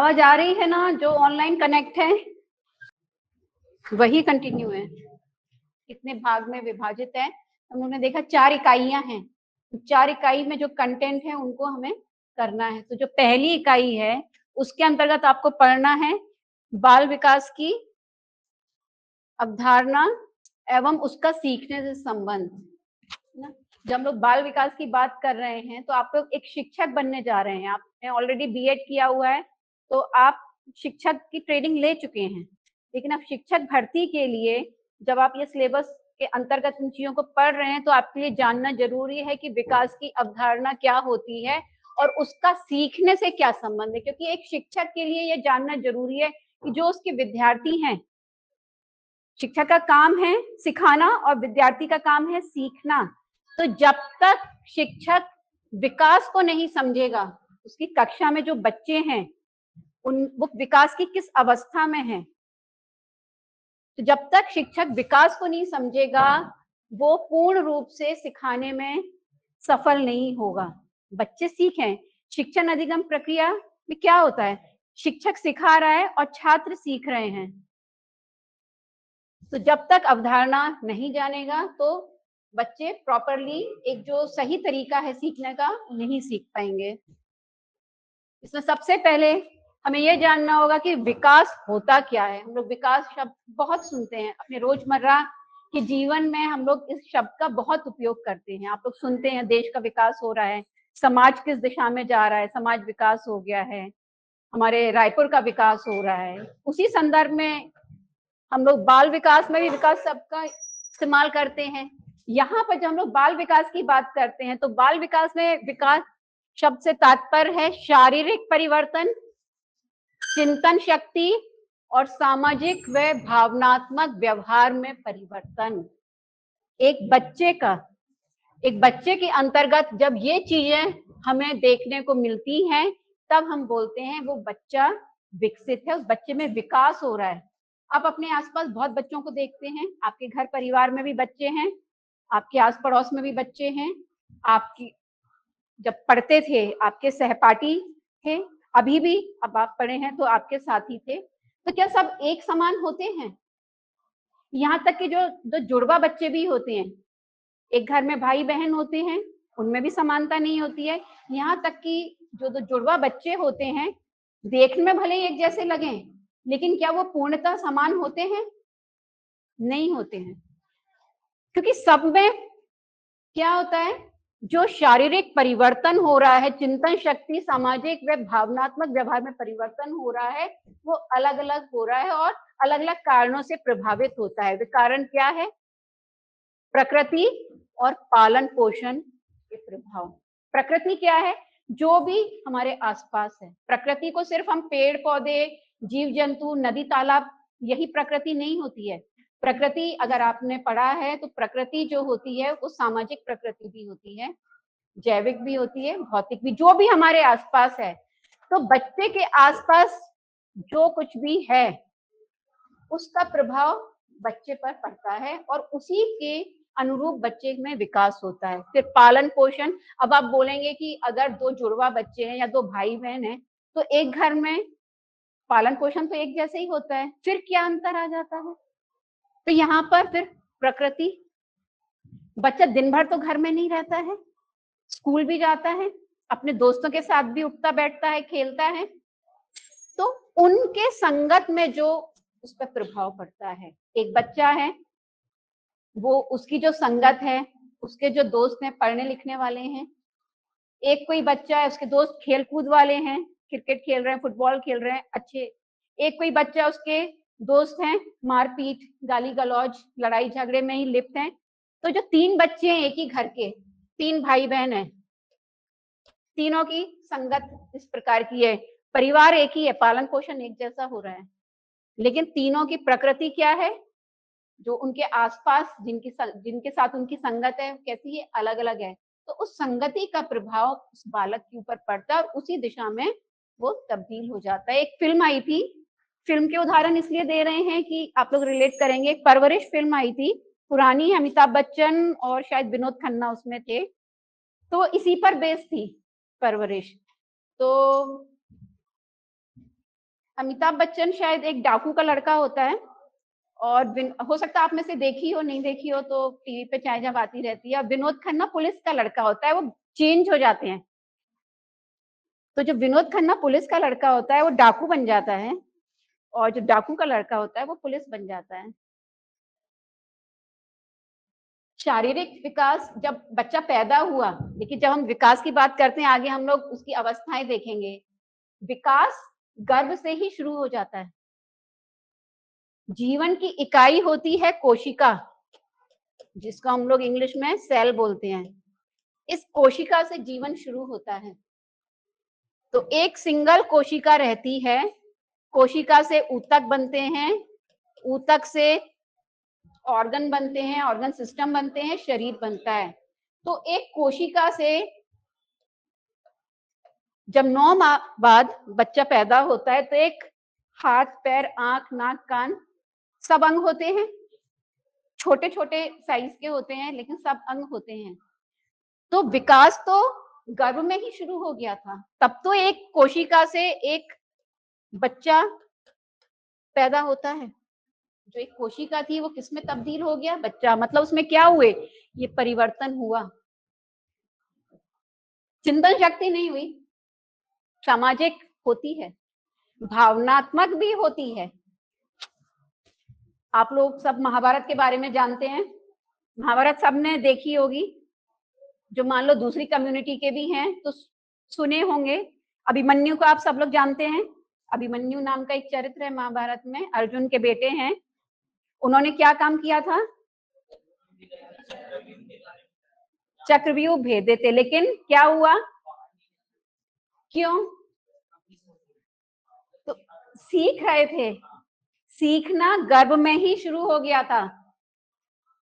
आवाज आ रही है ना? जो ऑनलाइन कनेक्ट है वही कंटिन्यू है। कितने भाग में विभाजित है? उन्होंने देखा 4 इकाइयां हैं, 4 इकाई में जो कंटेंट है उनको हमें करना है। तो जो पहली इकाई है उसके अंतर्गत आपको पढ़ना है बाल विकास की अवधारणा एवं उसका सीखने से संबंध। ना, जब हम लोग बाल विकास की बात कर रहे हैं तो आप लोग एक शिक्षक बनने जा रहे हैं। आपने ऑलरेडी बीएड किया हुआ है तो आप शिक्षक की ट्रेनिंग ले चुके हैं, लेकिन अब शिक्षक भर्ती के लिए जब आप ये सिलेबस के अंतर्गत इन चीजों को पढ़ रहे हैं तो आपके लिए जानना जरूरी है कि विकास की अवधारणा क्या होती है और उसका सीखने से क्या संबंध है। क्योंकि एक शिक्षक के लिए यह जानना जरूरी है कि जो उसके विद्यार्थी हैं, शिक्षक का काम है सिखाना और विद्यार्थी का काम है सीखना। तो जब तक शिक्षक विकास को नहीं समझेगा, उसकी कक्षा में जो बच्चे हैं वो विकास की किस अवस्था में है, तो जब तक शिक्षक विकास को नहीं समझेगा वो पूर्ण रूप से सिखाने में सफल नहीं होगा। बच्चे सीखें। शिक्षण अधिगम प्रक्रिया में क्या होता है? शिक्षक सिखा रहा है और छात्र सीख रहे हैं। तो जब तक अवधारणा नहीं जानेगा तो बच्चे प्रॉपरली एक जो सही तरीका है सीखने का नहीं सीख पाएंगे। इसमें सबसे पहले हमें यह जानना होगा कि विकास होता क्या है। हम लोग विकास शब्द बहुत सुनते हैं अपने रोजमर्रा के जीवन में, हम लोग इस शब्द का बहुत उपयोग करते हैं। आप लोग सुनते हैं देश का विकास हो रहा है, समाज किस दिशा में जा रहा है, समाज विकास हो गया है, हमारे रायपुर का विकास हो रहा है। उसी संदर्भ में हम लोग बाल विकास में भी विकास शब्द का इस्तेमाल करते हैं। यहाँ पर जब हम लोग बाल विकास की बात करते हैं तो बाल विकास में विकास शब्द से तात्पर्य है शारीरिक परिवर्तन, चिंतन शक्ति और सामाजिक व भावनात्मक व्यवहार में परिवर्तन। एक बच्चे के अंतर्गत जब ये चीजें हमें देखने को मिलती हैं तब हम बोलते हैं वो बच्चा विकसित है, उस बच्चे में विकास हो रहा है। आप अपने आसपास बहुत बच्चों को देखते हैं, आपके घर परिवार में भी बच्चे हैं, आपके आस पड़ोस में भी बच्चे हैं, आपकी जब पढ़ते थे आपके सहपाठी थे, अभी भी अब आप पढ़े हैं तो आपके साथी थे। तो क्या सब एक समान होते हैं? यहाँ तक कि जो जुड़वा बच्चे भी होते हैं, एक घर में भाई बहन होते हैं, उनमें भी समानता नहीं होती है। यहाँ तक कि जो जुड़वा बच्चे होते हैं देखने में भले ही एक जैसे लगें, लेकिन क्या वो पूर्णतः समान होते हैं? नहीं होते हैं। क्योंकि सब में क्या होता है, जो शारीरिक परिवर्तन हो रहा है, चिंतन शक्ति, सामाजिक व भावनात्मक व्यवहार में परिवर्तन हो रहा है, वो अलग अलग हो रहा है और अलग अलग कारणों से प्रभावित होता है। वे कारण क्या है? प्रकृति और पालन पोषण के प्रभाव। प्रकृति क्या है? जो भी हमारे आसपास है। प्रकृति को सिर्फ हम पेड़ पौधे, जीव जंतु, नदी तालाब, यही प्रकृति नहीं होती है। प्रकृति अगर आपने पढ़ा है तो प्रकृति जो होती है वो सामाजिक प्रकृति भी होती है, जैविक भी होती है, भौतिक भी, जो भी हमारे आसपास है। तो बच्चे के आसपास जो कुछ भी है उसका प्रभाव बच्चे पर पड़ता है और उसी के अनुरूप बच्चे में विकास होता है। फिर पालन पोषण। अब आप बोलेंगे कि अगर 2 जुड़वा बच्चे हैं या 2 भाई बहन हैं तो एक घर में पालन पोषण तो एक जैसे ही होता है, फिर क्या अंतर आ जाता है? तो यहाँ पर फिर प्रकृति, बच्चा दिन भर तो घर में नहीं रहता है, स्कूल भी जाता है, अपने दोस्तों के साथ भी उठता बैठता है, खेलता है, तो उनके संगत में जो उस पर प्रभाव पड़ता है। एक बच्चा है, वो उसकी जो संगत है, उसके जो दोस्त हैं पढ़ने लिखने वाले हैं। एक कोई बच्चा है, उसके दोस्त खेल कूद वाले हैं, क्रिकेट खेल रहे हैं, फुटबॉल खेल रहे हैं अच्छे। एक कोई बच्चा, उसके दोस्त हैं मारपीट, गाली गलौज, लड़ाई झगड़े में ही लिप्त हैं। तो जो 3 बच्चे हैं एक ही घर के, 3 भाई बहन हैं, तीनों की संगत इस प्रकार की है, परिवार एक ही है, पालन पोषण एक जैसा हो रहा है, लेकिन तीनों की प्रकृति क्या है, जो उनके आसपास जिनके साथ उनकी संगत है कैसी है, अलग अलग है। तो उस संगति का प्रभाव उस बालक के ऊपर पड़ता है और उसी दिशा में वो तब्दील हो जाता है। एक फिल्म आई थी, फिल्म के उदाहरण इसलिए दे रहे हैं कि आप लोग रिलेट करेंगे। एक परवरिश फिल्म आई थी, पुरानी, अमिताभ बच्चन और शायद विनोद खन्ना उसमें थे, तो इसी पर बेस्ड थी परवरिश। तो अमिताभ बच्चन शायद एक डाकू का लड़का होता है, और हो सकता है आप में से देखी हो, नहीं देखी हो तो टीवी पे चाहे जब आती रहती है। विनोद खन्ना पुलिस का लड़का होता है, वो चेंज हो जाते हैं। तो जो विनोद खन्ना पुलिस का लड़का होता है वो डाकू बन जाता है, और जो डाकू का लड़का होता है वो पुलिस बन जाता है। शारीरिक विकास जब बच्चा पैदा हुआ, देखिए जब हम विकास की बात करते हैं आगे हम लोग उसकी अवस्थाएं देखेंगे। विकास गर्भ से ही शुरू हो जाता है। जीवन की इकाई होती है कोशिका, जिसको हम लोग इंग्लिश में सेल बोलते हैं। इस कोशिका से जीवन शुरू होता है। तो एक सिंगल कोशिका रहती है, कोशिका से ऊतक बनते हैं, ऊतक से ऑर्गन बनते हैं, ऑर्गन सिस्टम बनते हैं, शरीर बनता है। तो एक कोशिका से जब 9 माह बाद बच्चा पैदा होता है तो एक हाथ, पैर, आंख, नाक, कान सब अंग होते हैं। छोटे छोटे साइज के होते हैं लेकिन सब अंग होते हैं। तो विकास तो गर्भ में ही शुरू हो गया था। तब तो एक कोशिका से एक बच्चा पैदा होता है। जो एक कोशिका थी वो किसमें तब्दील हो गया? बच्चा। मतलब उसमें क्या हुए? ये परिवर्तन हुआ। चिंतन शक्ति नहीं हुई, सामाजिक होती है, भावनात्मक भी होती है। आप लोग सब महाभारत के बारे में जानते हैं। महाभारत सबने देखी होगी। जो मान लो दूसरी कम्युनिटी के भी हैं तो सुने होंगे। अभिमन्यु को आप सब लोग जानते हैं। अभिमन्यु नाम का एक चरित्र है महाभारत में, अर्जुन के बेटे हैं। उन्होंने क्या काम किया था? चक्रव्यूह भेदे थे, लेकिन क्या हुआ? क्यों? तो सीख रहे थे। सीखना गर्भ में ही शुरू हो गया था।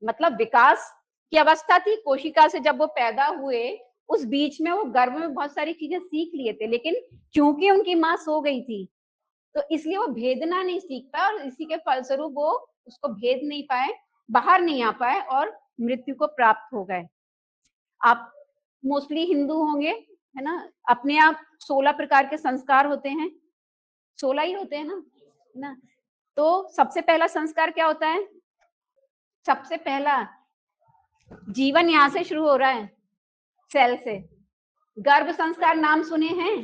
मतलब विकास की अवस्था थी कोशिका से, जब वो पैदा हुए उस बीच में वो गर्भ में बहुत सारी चीजें सीख लिए थे, लेकिन क्योंकि उनकी माँ सो गई थी तो इसलिए वो भेदना नहीं सीख पाए, और इसी के फलस्वरूप वो उसको भेद नहीं पाए, बाहर नहीं आ पाए और मृत्यु को प्राप्त हो गए। आप मोस्टली हिंदू होंगे, है ना? अपने आप 16 प्रकार के संस्कार होते हैं, 16 ही होते हैं ना, है ना? तो सबसे पहला संस्कार क्या होता है? सबसे पहला जीवन यहां से शुरू हो रहा है, सेल से। गर्भ संस्कार नाम सुने हैं?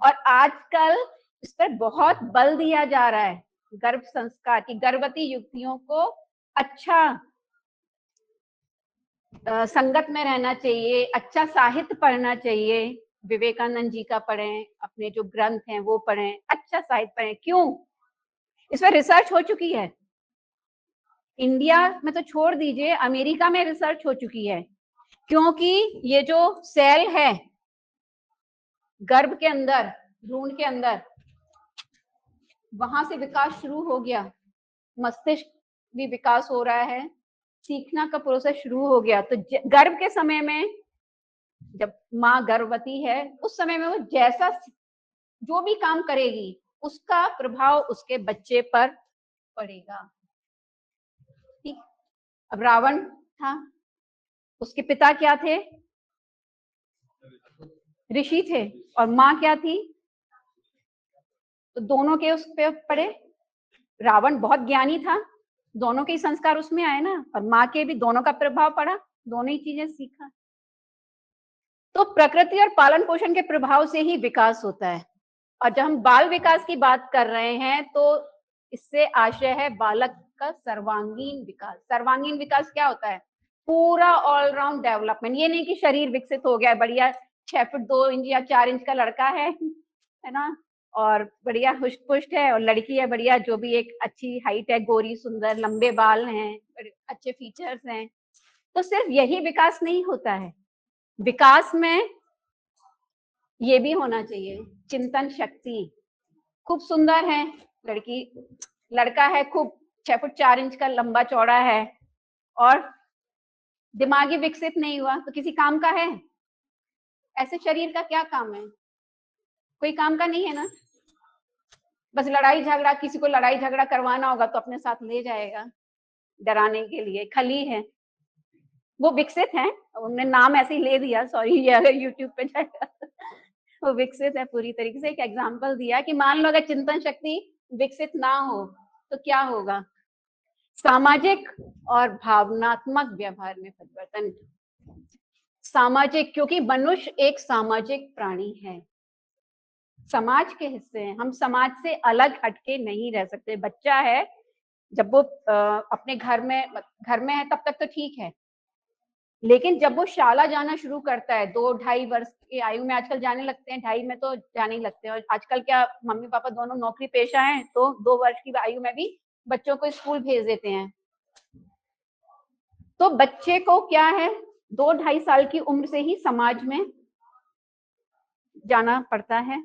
और आजकल इस पर बहुत बल दिया जा रहा है, गर्भ संस्कार की। गर्भवती युवतियों को अच्छा संगत में रहना चाहिए, अच्छा साहित्य पढ़ना चाहिए। विवेकानंद जी का पढ़ें, अपने जो ग्रंथ हैं वो पढ़ें, अच्छा साहित्य पढ़ें। क्यों? इस पर रिसर्च हो चुकी है। इंडिया में तो छोड़ दीजिए, अमेरिका में रिसर्च हो चुकी है। क्योंकि ये जो सेल है गर्भ के अंदर, भ्रूण के अंदर, वहां से विकास शुरू हो गया। मस्तिष्क भी विकास हो रहा है, सीखना का प्रोसेस शुरू हो गया। तो गर्भ के समय में जब माँ गर्भवती है उस समय में वो जैसा जो भी काम करेगी उसका प्रभाव उसके बच्चे पर पड़ेगा। ठीक। अब रावण था, उसके पिता क्या थे? ऋषि थे, और माँ क्या थी? तो दोनों के उस पे पड़े। रावण बहुत ज्ञानी था, दोनों के ही संस्कार उसमें आए ना, और माँ के भी दोनों का प्रभाव पड़ा, दोनों ही चीजें सीखा। तो प्रकृति और पालन पोषण के प्रभाव से ही विकास होता है। और जब हम बाल विकास की बात कर रहे हैं तो इससे आशय है बालक का सर्वांगीण विकास। सर्वांगीण विकास क्या होता है? पूरा ऑलराउंड डेवलपमेंट। ये नहीं कि शरीर विकसित हो गया, बढ़िया 6 फुट 2 इंच या 4 इंच का लड़का है ना, और बढ़िया हुष्ट पुष्ट है, और लड़की है बढ़िया, जो भी एक अच्छी हाइट है, गोरी सुंदर, लंबे बाल हैं, अच्छे फीचर्स हैं। तो सिर्फ यही विकास नहीं होता है, विकास में ये भी होना चाहिए चिंतन शक्ति। खूब सुंदर है लड़की, लड़का है खूब 6 फुट 4 इंच का लंबा चौड़ा है, और दिमागी विकसित नहीं हुआ तो किसी काम का है? ऐसे शरीर का क्या काम है? कोई काम का नहीं है ना। बस लड़ाई झगड़ा, किसी को लड़ाई झगड़ा करवाना होगा तो अपने साथ ले जाएगा डराने के लिए। खली है, वो विकसित है, उन्होंने नाम ऐसे ही ले दिया, सॉरी ये अगर यूट्यूब पे जाएगा वो विकसित है पूरी तरीके से। एक एग्जाम्पल दिया कि मान लो अगर चिंतन शक्ति विकसित ना हो तो क्या होगा? सामाजिक और भावनात्मक व्यवहार में परिवर्तन। सामाजिक, क्योंकि मनुष्य एक सामाजिक प्राणी है, समाज के हिस्से हैं, हम समाज से अलग हटके नहीं रह सकते। बच्चा है, जब वो अपने घर में है तब तक तो ठीक है, लेकिन जब वो शाला जाना शुरू करता है 2-2.5 वर्ष की आयु में, आजकल जाने लगते हैं, 2.5 में तो जाने ही लगते हैं, और आजकल क्या मम्मी पापा दोनों नौकरी पेशा हैं, तो 2 वर्ष की आयु में भी बच्चों को स्कूल भेज देते हैं। तो बच्चे को क्या है, 2-2.5 साल की उम्र से ही समाज में जाना पड़ता है।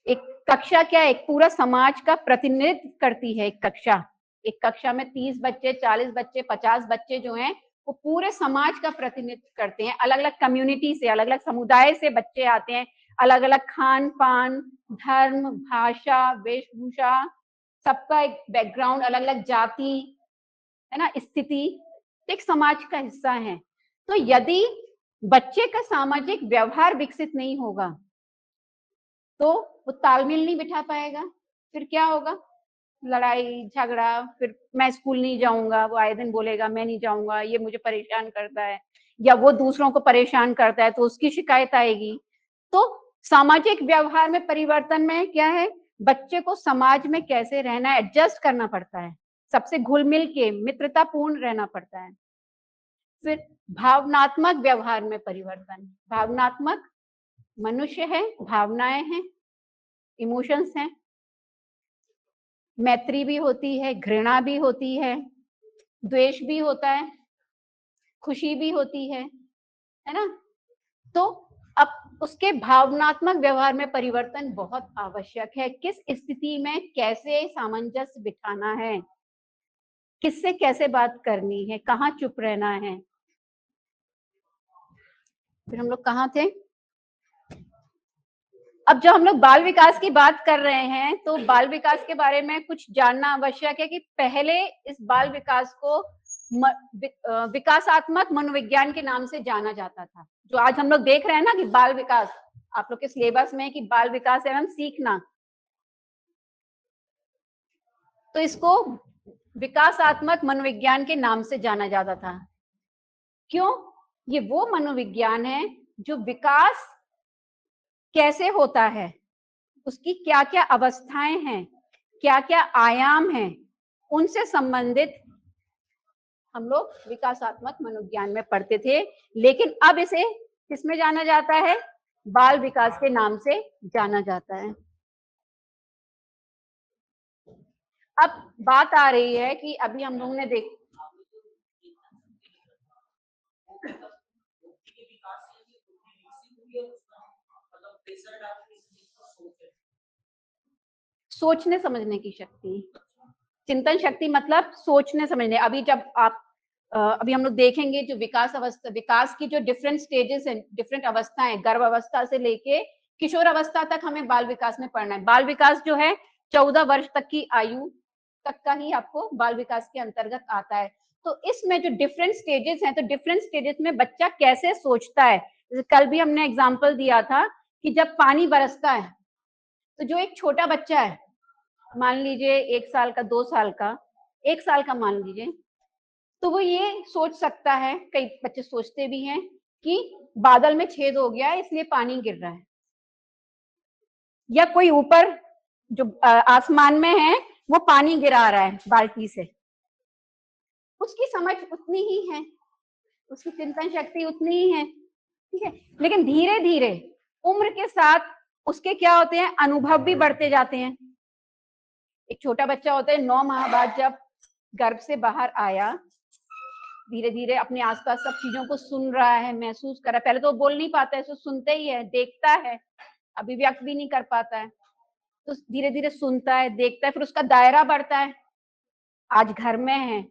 एक कक्षा क्या है, एक पूरा समाज का प्रतिनिधित्व करती है एक कक्षा। एक कक्षा में 30 बच्चे, 40 बच्चे, 50 बच्चे जो हैं वो पूरे समाज का प्रतिनिधित्व करते हैं। अलग अलग कम्युनिटी से, अलग अलग समुदाय से बच्चे आते हैं, अलग अलग खान पान, धर्म, भाषा, वेशभूषा, सबका एक बैकग्राउंड, अलग अलग जाति, है ना, स्थिति, एक समाज का हिस्सा है। तो यदि बच्चे का सामाजिक व्यवहार विकसित नहीं होगा तो वो तालमेल नहीं बिठा पाएगा, फिर क्या होगा? लड़ाई झगड़ा, फिर मैं स्कूल नहीं जाऊंगा, वो आए दिन बोलेगा मैं नहीं जाऊंगा, ये मुझे परेशान करता है, या वो दूसरों को परेशान करता है तो उसकी शिकायत आएगी। तो सामाजिक व्यवहार में परिवर्तन में क्या है, बच्चे को समाज में कैसे रहना है, एडजस्ट करना पड़ता है, सबसे घुल मिल के मित्रतापूर्ण रहना पड़ता है। फिर भावनात्मक व्यवहार में परिवर्तन, भावनात्मक, मनुष्य है, भावनाएं हैं, इमोशंस हैं, मैत्री भी होती है, घृणा भी होती है, द्वेष भी होता है, खुशी भी होती है ना? तो अब उसके भावनात्मक व्यवहार में परिवर्तन बहुत आवश्यक है। किस स्थिति में कैसे सामंजस्य बिठाना है, किससे कैसे बात करनी है, कहाँ चुप रहना है। फिर हम लोग कहाँ थे? अब जब हम लोग बाल विकास की बात कर रहे हैं तो बाल विकास के बारे में कुछ जानना आवश्यक है कि पहले इस बाल विकास को विकासात्मक मनोविज्ञान के नाम से जाना जाता था। जो आज हम लोग देख रहे हैं ना कि बाल विकास, आप लोग के सिलेबस में है कि बाल विकास एवं सीखना, तो इसको विकासात्मक मनोविज्ञान के नाम से जाना जाता था। क्यों? ये वो मनोविज्ञान है जो विकास कैसे होता है, उसकी क्या क्या अवस्थाएं हैं, क्या क्या आयाम हैं, उनसे संबंधित हम लोग विकासात्मक मनोविज्ञान में पढ़ते थे। लेकिन अब इसे किसमें जाना जाता है? बाल विकास के नाम से जाना जाता है। अब बात आ रही है कि अभी हम लोगों ने सोचने समझने की शक्ति, चिंतन शक्ति मतलब सोचने समझने। अभी जब आप अभी हम लोग देखेंगे जो विकास की जो डिफरेंट स्टेजेस हैं, डिफरेंट अवस्थाएं, गर्भ अवस्था से लेके किशोर अवस्था तक हमें बाल विकास में पढ़ना है। बाल विकास जो है 14 वर्ष तक की आयु तक का ही आपको बाल विकास के अंतर्गत आता है। तो इसमें जो डिफरेंट स्टेजेस हैं, तो डिफरेंट स्टेजेस में बच्चा कैसे सोचता है, जैसे कल भी हमने एग्जाम्पल दिया था कि जब पानी बरसता है तो जो एक छोटा बच्चा है, मान लीजिए 1 साल का, 2 साल का, 1 साल का मान लीजिए, तो वो ये सोच सकता है, कई बच्चे सोचते भी हैं कि बादल में छेद हो गया है इसलिए पानी गिर रहा है, या कोई ऊपर जो आसमान में है वो पानी गिरा रहा है बाल्टी से। उसकी समझ उतनी ही है, उसकी चिंतन शक्ति उतनी ही है, ठीक है। लेकिन धीरे धीरे उम्र के साथ उसके क्या होते हैं, अनुभव भी बढ़ते जाते हैं। एक छोटा बच्चा होता है, 9 माह बाद जब गर्भ से बाहर आया, धीरे धीरे अपने आसपास सब चीजों को सुन रहा है, महसूस कर रहा है। पहले तो वो बोल नहीं पाता है, तो सुनते ही है, देखता है, अभिव्यक्त भी नहीं कर पाता है, तो धीरे धीरे सुनता है, देखता है, फिर उसका दायरा बढ़ता है। आज घर में है,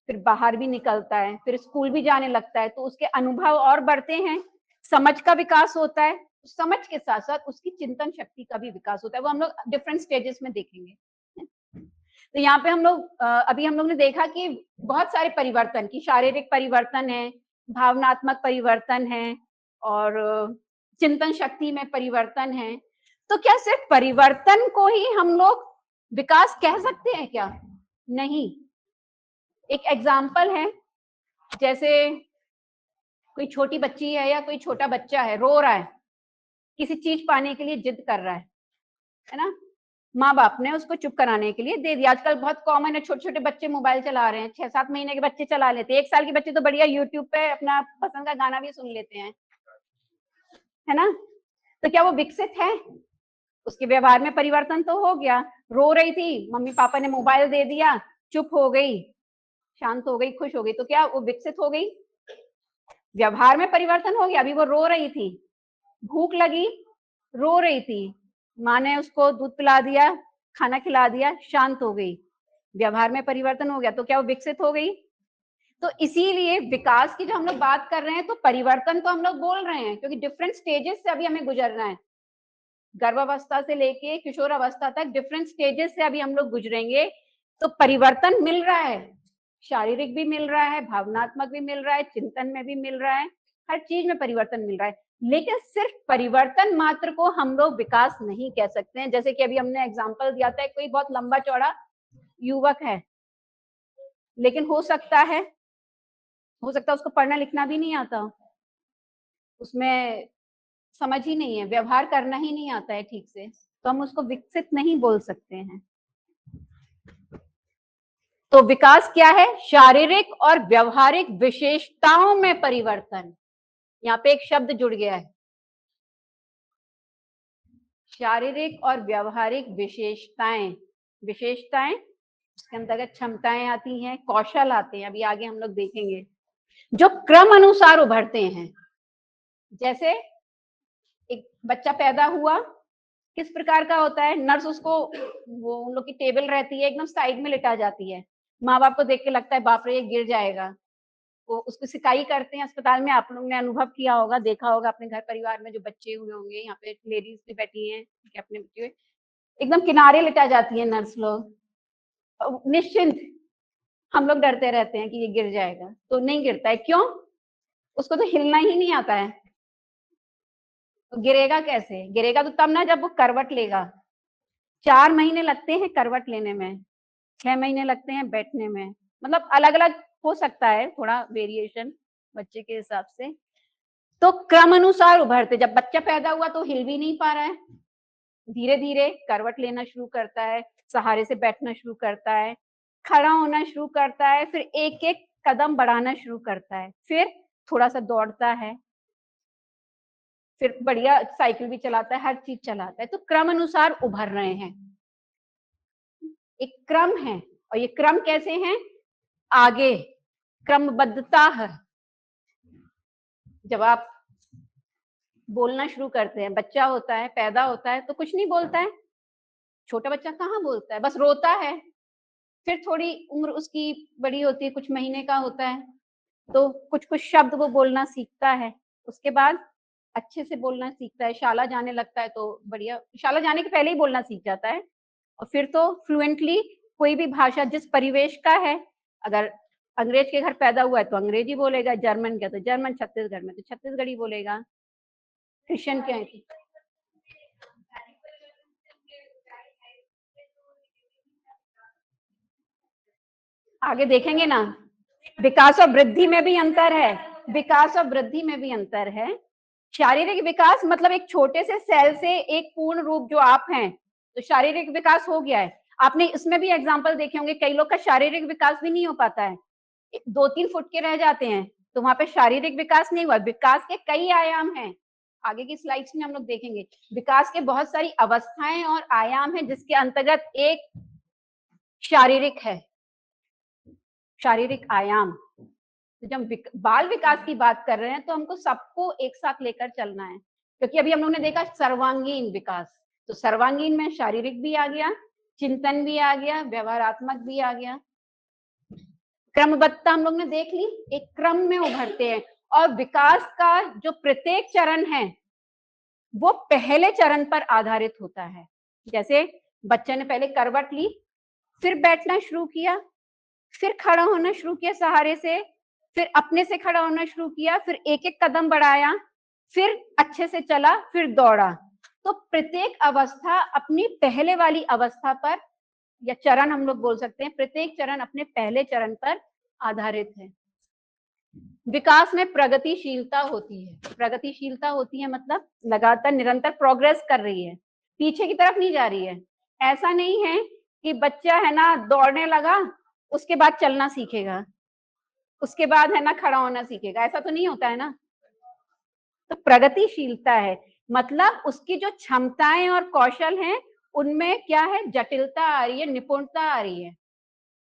फिर बाहर भी निकलता है, फिर स्कूल भी जाने लगता है, तो उसके अनुभव और बढ़ते हैं, समझ का विकास होता है। समझ के साथ साथ उसकी चिंतन शक्ति का भी विकास होता है, वो हम लोग डिफरेंट स्टेजेस में देखेंगे। तो यहाँ पे हम लोग अभी हम लोग ने देखा कि बहुत सारे परिवर्तन की, शारीरिक परिवर्तन है, भावनात्मक परिवर्तन है, और चिंतन शक्ति में परिवर्तन है। तो क्या सिर्फ परिवर्तन को ही हम लोग विकास कह सकते हैं क्या? नहीं। एक एग्जाम्पल है, जैसे कोई छोटी बच्ची है या कोई छोटा बच्चा है, रो रहा है, किसी चीज पाने के लिए जिद कर रहा है ना, माँ बाप ने उसको चुप कराने के लिए दे दिया। आजकल बहुत कॉमन है, छोटे छोटे बच्चे मोबाइल चला रहे हैं, 6-7 महीने के बच्चे चला लेते हैं, 1 साल के बच्चे तो बढ़िया यूट्यूब पे अपना पसंद का गाना भी सुन लेते हैं, है ना। तो क्या वो विकसित है? उसके व्यवहार में परिवर्तन तो हो गया। रो रही थी, मम्मी पापा ने मोबाइल दे दिया, चुप हो गई, शांत हो गई, खुश हो गई, तो क्या वो विकसित हो गई? व्यवहार में परिवर्तन हो गया। अभी वो रो रही थी, भूख लगी, रो रही थी, माँ ने उसको दूध पिला दिया, खाना खिला दिया, शांत हो गई, व्यवहार में परिवर्तन हो गया, तो क्या वो विकसित हो गई? तो इसीलिए विकास की जो हम लोग बात कर रहे हैं, तो परिवर्तन तो हम लोग बोल रहे हैं, क्योंकि डिफरेंट स्टेजेस से अभी हमें गुजरना है। गर्भावस्था से लेके किशोर अवस्था तक डिफरेंट स्टेजेस से अभी हम लोग गुजरेंगे, तो परिवर्तन मिल रहा है, शारीरिक भी मिल रहा है, भावनात्मक भी मिल रहा है, चिंतन में भी मिल रहा है, हर चीज में परिवर्तन मिल रहा है। लेकिन सिर्फ परिवर्तन मात्र को हम लोग विकास नहीं कह सकते हैं। जैसे कि अभी हमने एग्जांपल दिया था, कोई बहुत लंबा चौड़ा युवक है, लेकिन हो सकता है उसको पढ़ना लिखना भी नहीं आता, उसमें समझ ही नहीं है, व्यवहार करना ही नहीं आता है ठीक से, तो हम उसको विकसित नहीं बोल सकते हैं। तो विकास क्या है? शारीरिक और व्यवहारिक विशेषताओं में परिवर्तन। यहाँ पे एक शब्द जुड़ गया है, शारीरिक और व्यवहारिक विशेषताएं। विशेषताएं, उसके अंतर्गत क्षमताएं आती हैं, कौशल आते हैं, अभी आगे हम लोग देखेंगे, जो क्रम अनुसार उभरते हैं। जैसे एक बच्चा पैदा हुआ, किस प्रकार का होता है? नर्स उसको, वो उन लोग की टेबल रहती है, एकदम साइड में लिटा जाती है, माँ बाप को देख के लगता है बाप रे ये गिर जाएगा, वो उसको सिकाई करते हैं अस्पताल में। आप लोगों ने अनुभव किया होगा, देखा होगा अपने घर परिवार में, जो बच्चे हुए होंगे, यहाँ पे लेडीज भी बैठी हैं अपने बच्चे, एकदम किनारे लिटा जाती है नर्स लोग, निश्चिंत। हम लोग डरते रहते हैं कि ये गिर जाएगा, तो नहीं गिरता है। क्यों? उसको तो हिलना ही नहीं आता है, तो गिरेगा कैसे? गिरेगा तो तब ना जब वो करवट लेगा। 4 महीने लगते हैं करवट लेने में, 6 महीने लगते हैं बैठने में, मतलब अलग अलग हो सकता है, थोड़ा वेरिएशन बच्चे के हिसाब से। तो क्रम अनुसार उभरते, जब बच्चा पैदा हुआ तो हिल भी नहीं पा रहा है, धीरे धीरे करवट लेना शुरू करता है, सहारे से बैठना शुरू करता है, खड़ा होना शुरू करता है, फिर एक एक कदम बढ़ाना शुरू करता है, फिर थोड़ा सा दौड़ता है, फिर बढ़िया साइकिल भी चलाता है, हर चीज चलाता है। तो क्रम अनुसार उभर रहे हैं, एक क्रम है। और ये क्रम कैसे हैं? आगे क्रमबद्धता है। जब आप बोलना शुरू करते हैं, बच्चा होता है, पैदा होता है, तो कुछ नहीं बोलता है, छोटा बच्चा कहाँ बोलता है, बस रोता है। फिर थोड़ी उम्र उसकी बड़ी होती है, कुछ महीने का होता है, तो कुछ कुछ शब्द वो बोलना सीखता है, उसके बाद अच्छे से बोलना सीखता है, शाला जाने लगता है, तो बढ़िया, शाला जाने के पहले ही बोलना सीख जाता है, और फिर तो फ्लुएंटली कोई भी भाषा जिस परिवेश का है, अगर अंग्रेज के घर पैदा हुआ है तो अंग्रेजी बोलेगा, जर्मन का तो जर्मन, छत्तीसगढ़ में तो छत्तीसगढ़ी बोलेगा, क्रिश्चियन क्या है। आगे देखेंगे ना, विकास और वृद्धि में भी अंतर है, विकास और वृद्धि में भी अंतर है। शारीरिक विकास मतलब एक छोटे से सेल से एक पूर्ण रूप जो आप हैं, तो शारीरिक विकास हो गया है। आपने इसमें भी एग्जाम्पल देखे होंगे, कई लोग का शारीरिक विकास भी नहीं हो पाता है, 2-3 फुट के रह जाते हैं, तो वहां पे शारीरिक विकास नहीं हुआ। विकास के कई आयाम हैं, आगे की स्लाइड्स में हम लोग देखेंगे, विकास के बहुत सारी अवस्थाएं और आयाम हैं, जिसके अंतर्गत एक शारीरिक है, शारीरिक आयाम। तो जब बाल विकास की बात कर रहे हैं, तो हमको सबको एक साथ लेकर चलना है, क्योंकि अभी हम लोगों ने देखा सर्वांगीण विकास, तो सर्वांगीण में शारीरिक भी आ गया, चिंतन भी आ गया, व्यवहारात्मक भी आ गया, क्रमबद्धता हम लोग ने देख ली, एक क्रम में उभरते हैं। और विकास का जो प्रत्येक चरण है, वो पहले चरण पर आधारित होता है। जैसे बच्चे ने पहले करवट ली, फिर बैठना शुरू किया, फिर खड़ा होना शुरू किया सहारे से, फिर अपने से खड़ा होना शुरू किया, फिर एक एक कदम बढ़ाया, फिर अच्छे से चला, फिर दौड़ा। तो प्रत्येक अवस्था अपनी पहले वाली अवस्था पर, या चरण हम लोग बोल सकते हैं, प्रत्येक चरण अपने पहले चरण पर आधारित है। विकास में प्रगतिशीलता होती है। प्रगतिशीलता होती है मतलब लगातार निरंतर प्रोग्रेस कर रही है, पीछे की तरफ नहीं जा रही है। ऐसा नहीं है कि बच्चा है ना दौड़ने लगा, उसके बाद चलना सीखेगा, उसके बाद है ना खड़ा होना सीखेगा, ऐसा तो नहीं होता है ना। तो प्रगतिशीलता है मतलब उसकी जो क्षमताएं और कौशल हैं उनमें क्या है, जटिलता आ रही है, निपुणता आ रही है।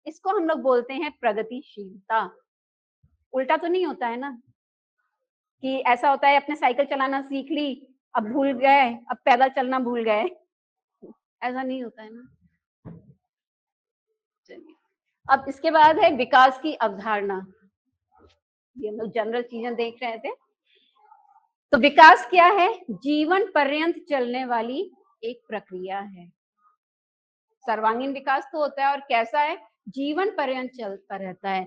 इसको हम लोग बोलते हैं प्रगतिशीलता। उल्टा तो नहीं होता है ना कि ऐसा होता है अपने साइकिल चलाना सीख ली, अब भूल गए, अब पैदल चलना भूल गए, ऐसा नहीं होता है ना। चलिए, अब इसके बाद है विकास की अवधारणा। ये हम लोग जनरल चीजें देख रहे थे। तो विकास क्या है, जीवन पर्यंत चलने वाली एक प्रक्रिया है। सर्वांगीण विकास तो होता है और कैसा है, जीवन पर्यंत चलता रहता है।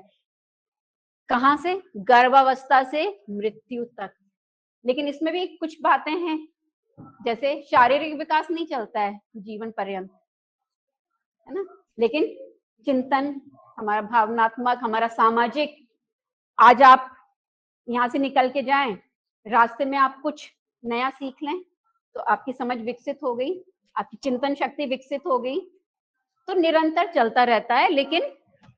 कहां से, गर्भावस्था से मृत्यु तक। लेकिन इसमें भी कुछ बातें हैं, जैसे शारीरिक विकास नहीं चलता है जीवन पर्यंत, है ना, लेकिन चिंतन, हमारा भावनात्मक, हमारा सामाजिक, आज आप यहाँ से निकल के जाएं, रास्ते में आप कुछ नया सीख लें तो आपकी समझ विकसित हो गई, आपकी चिंतन शक्ति विकसित हो गई। तो निरंतर चलता रहता है, लेकिन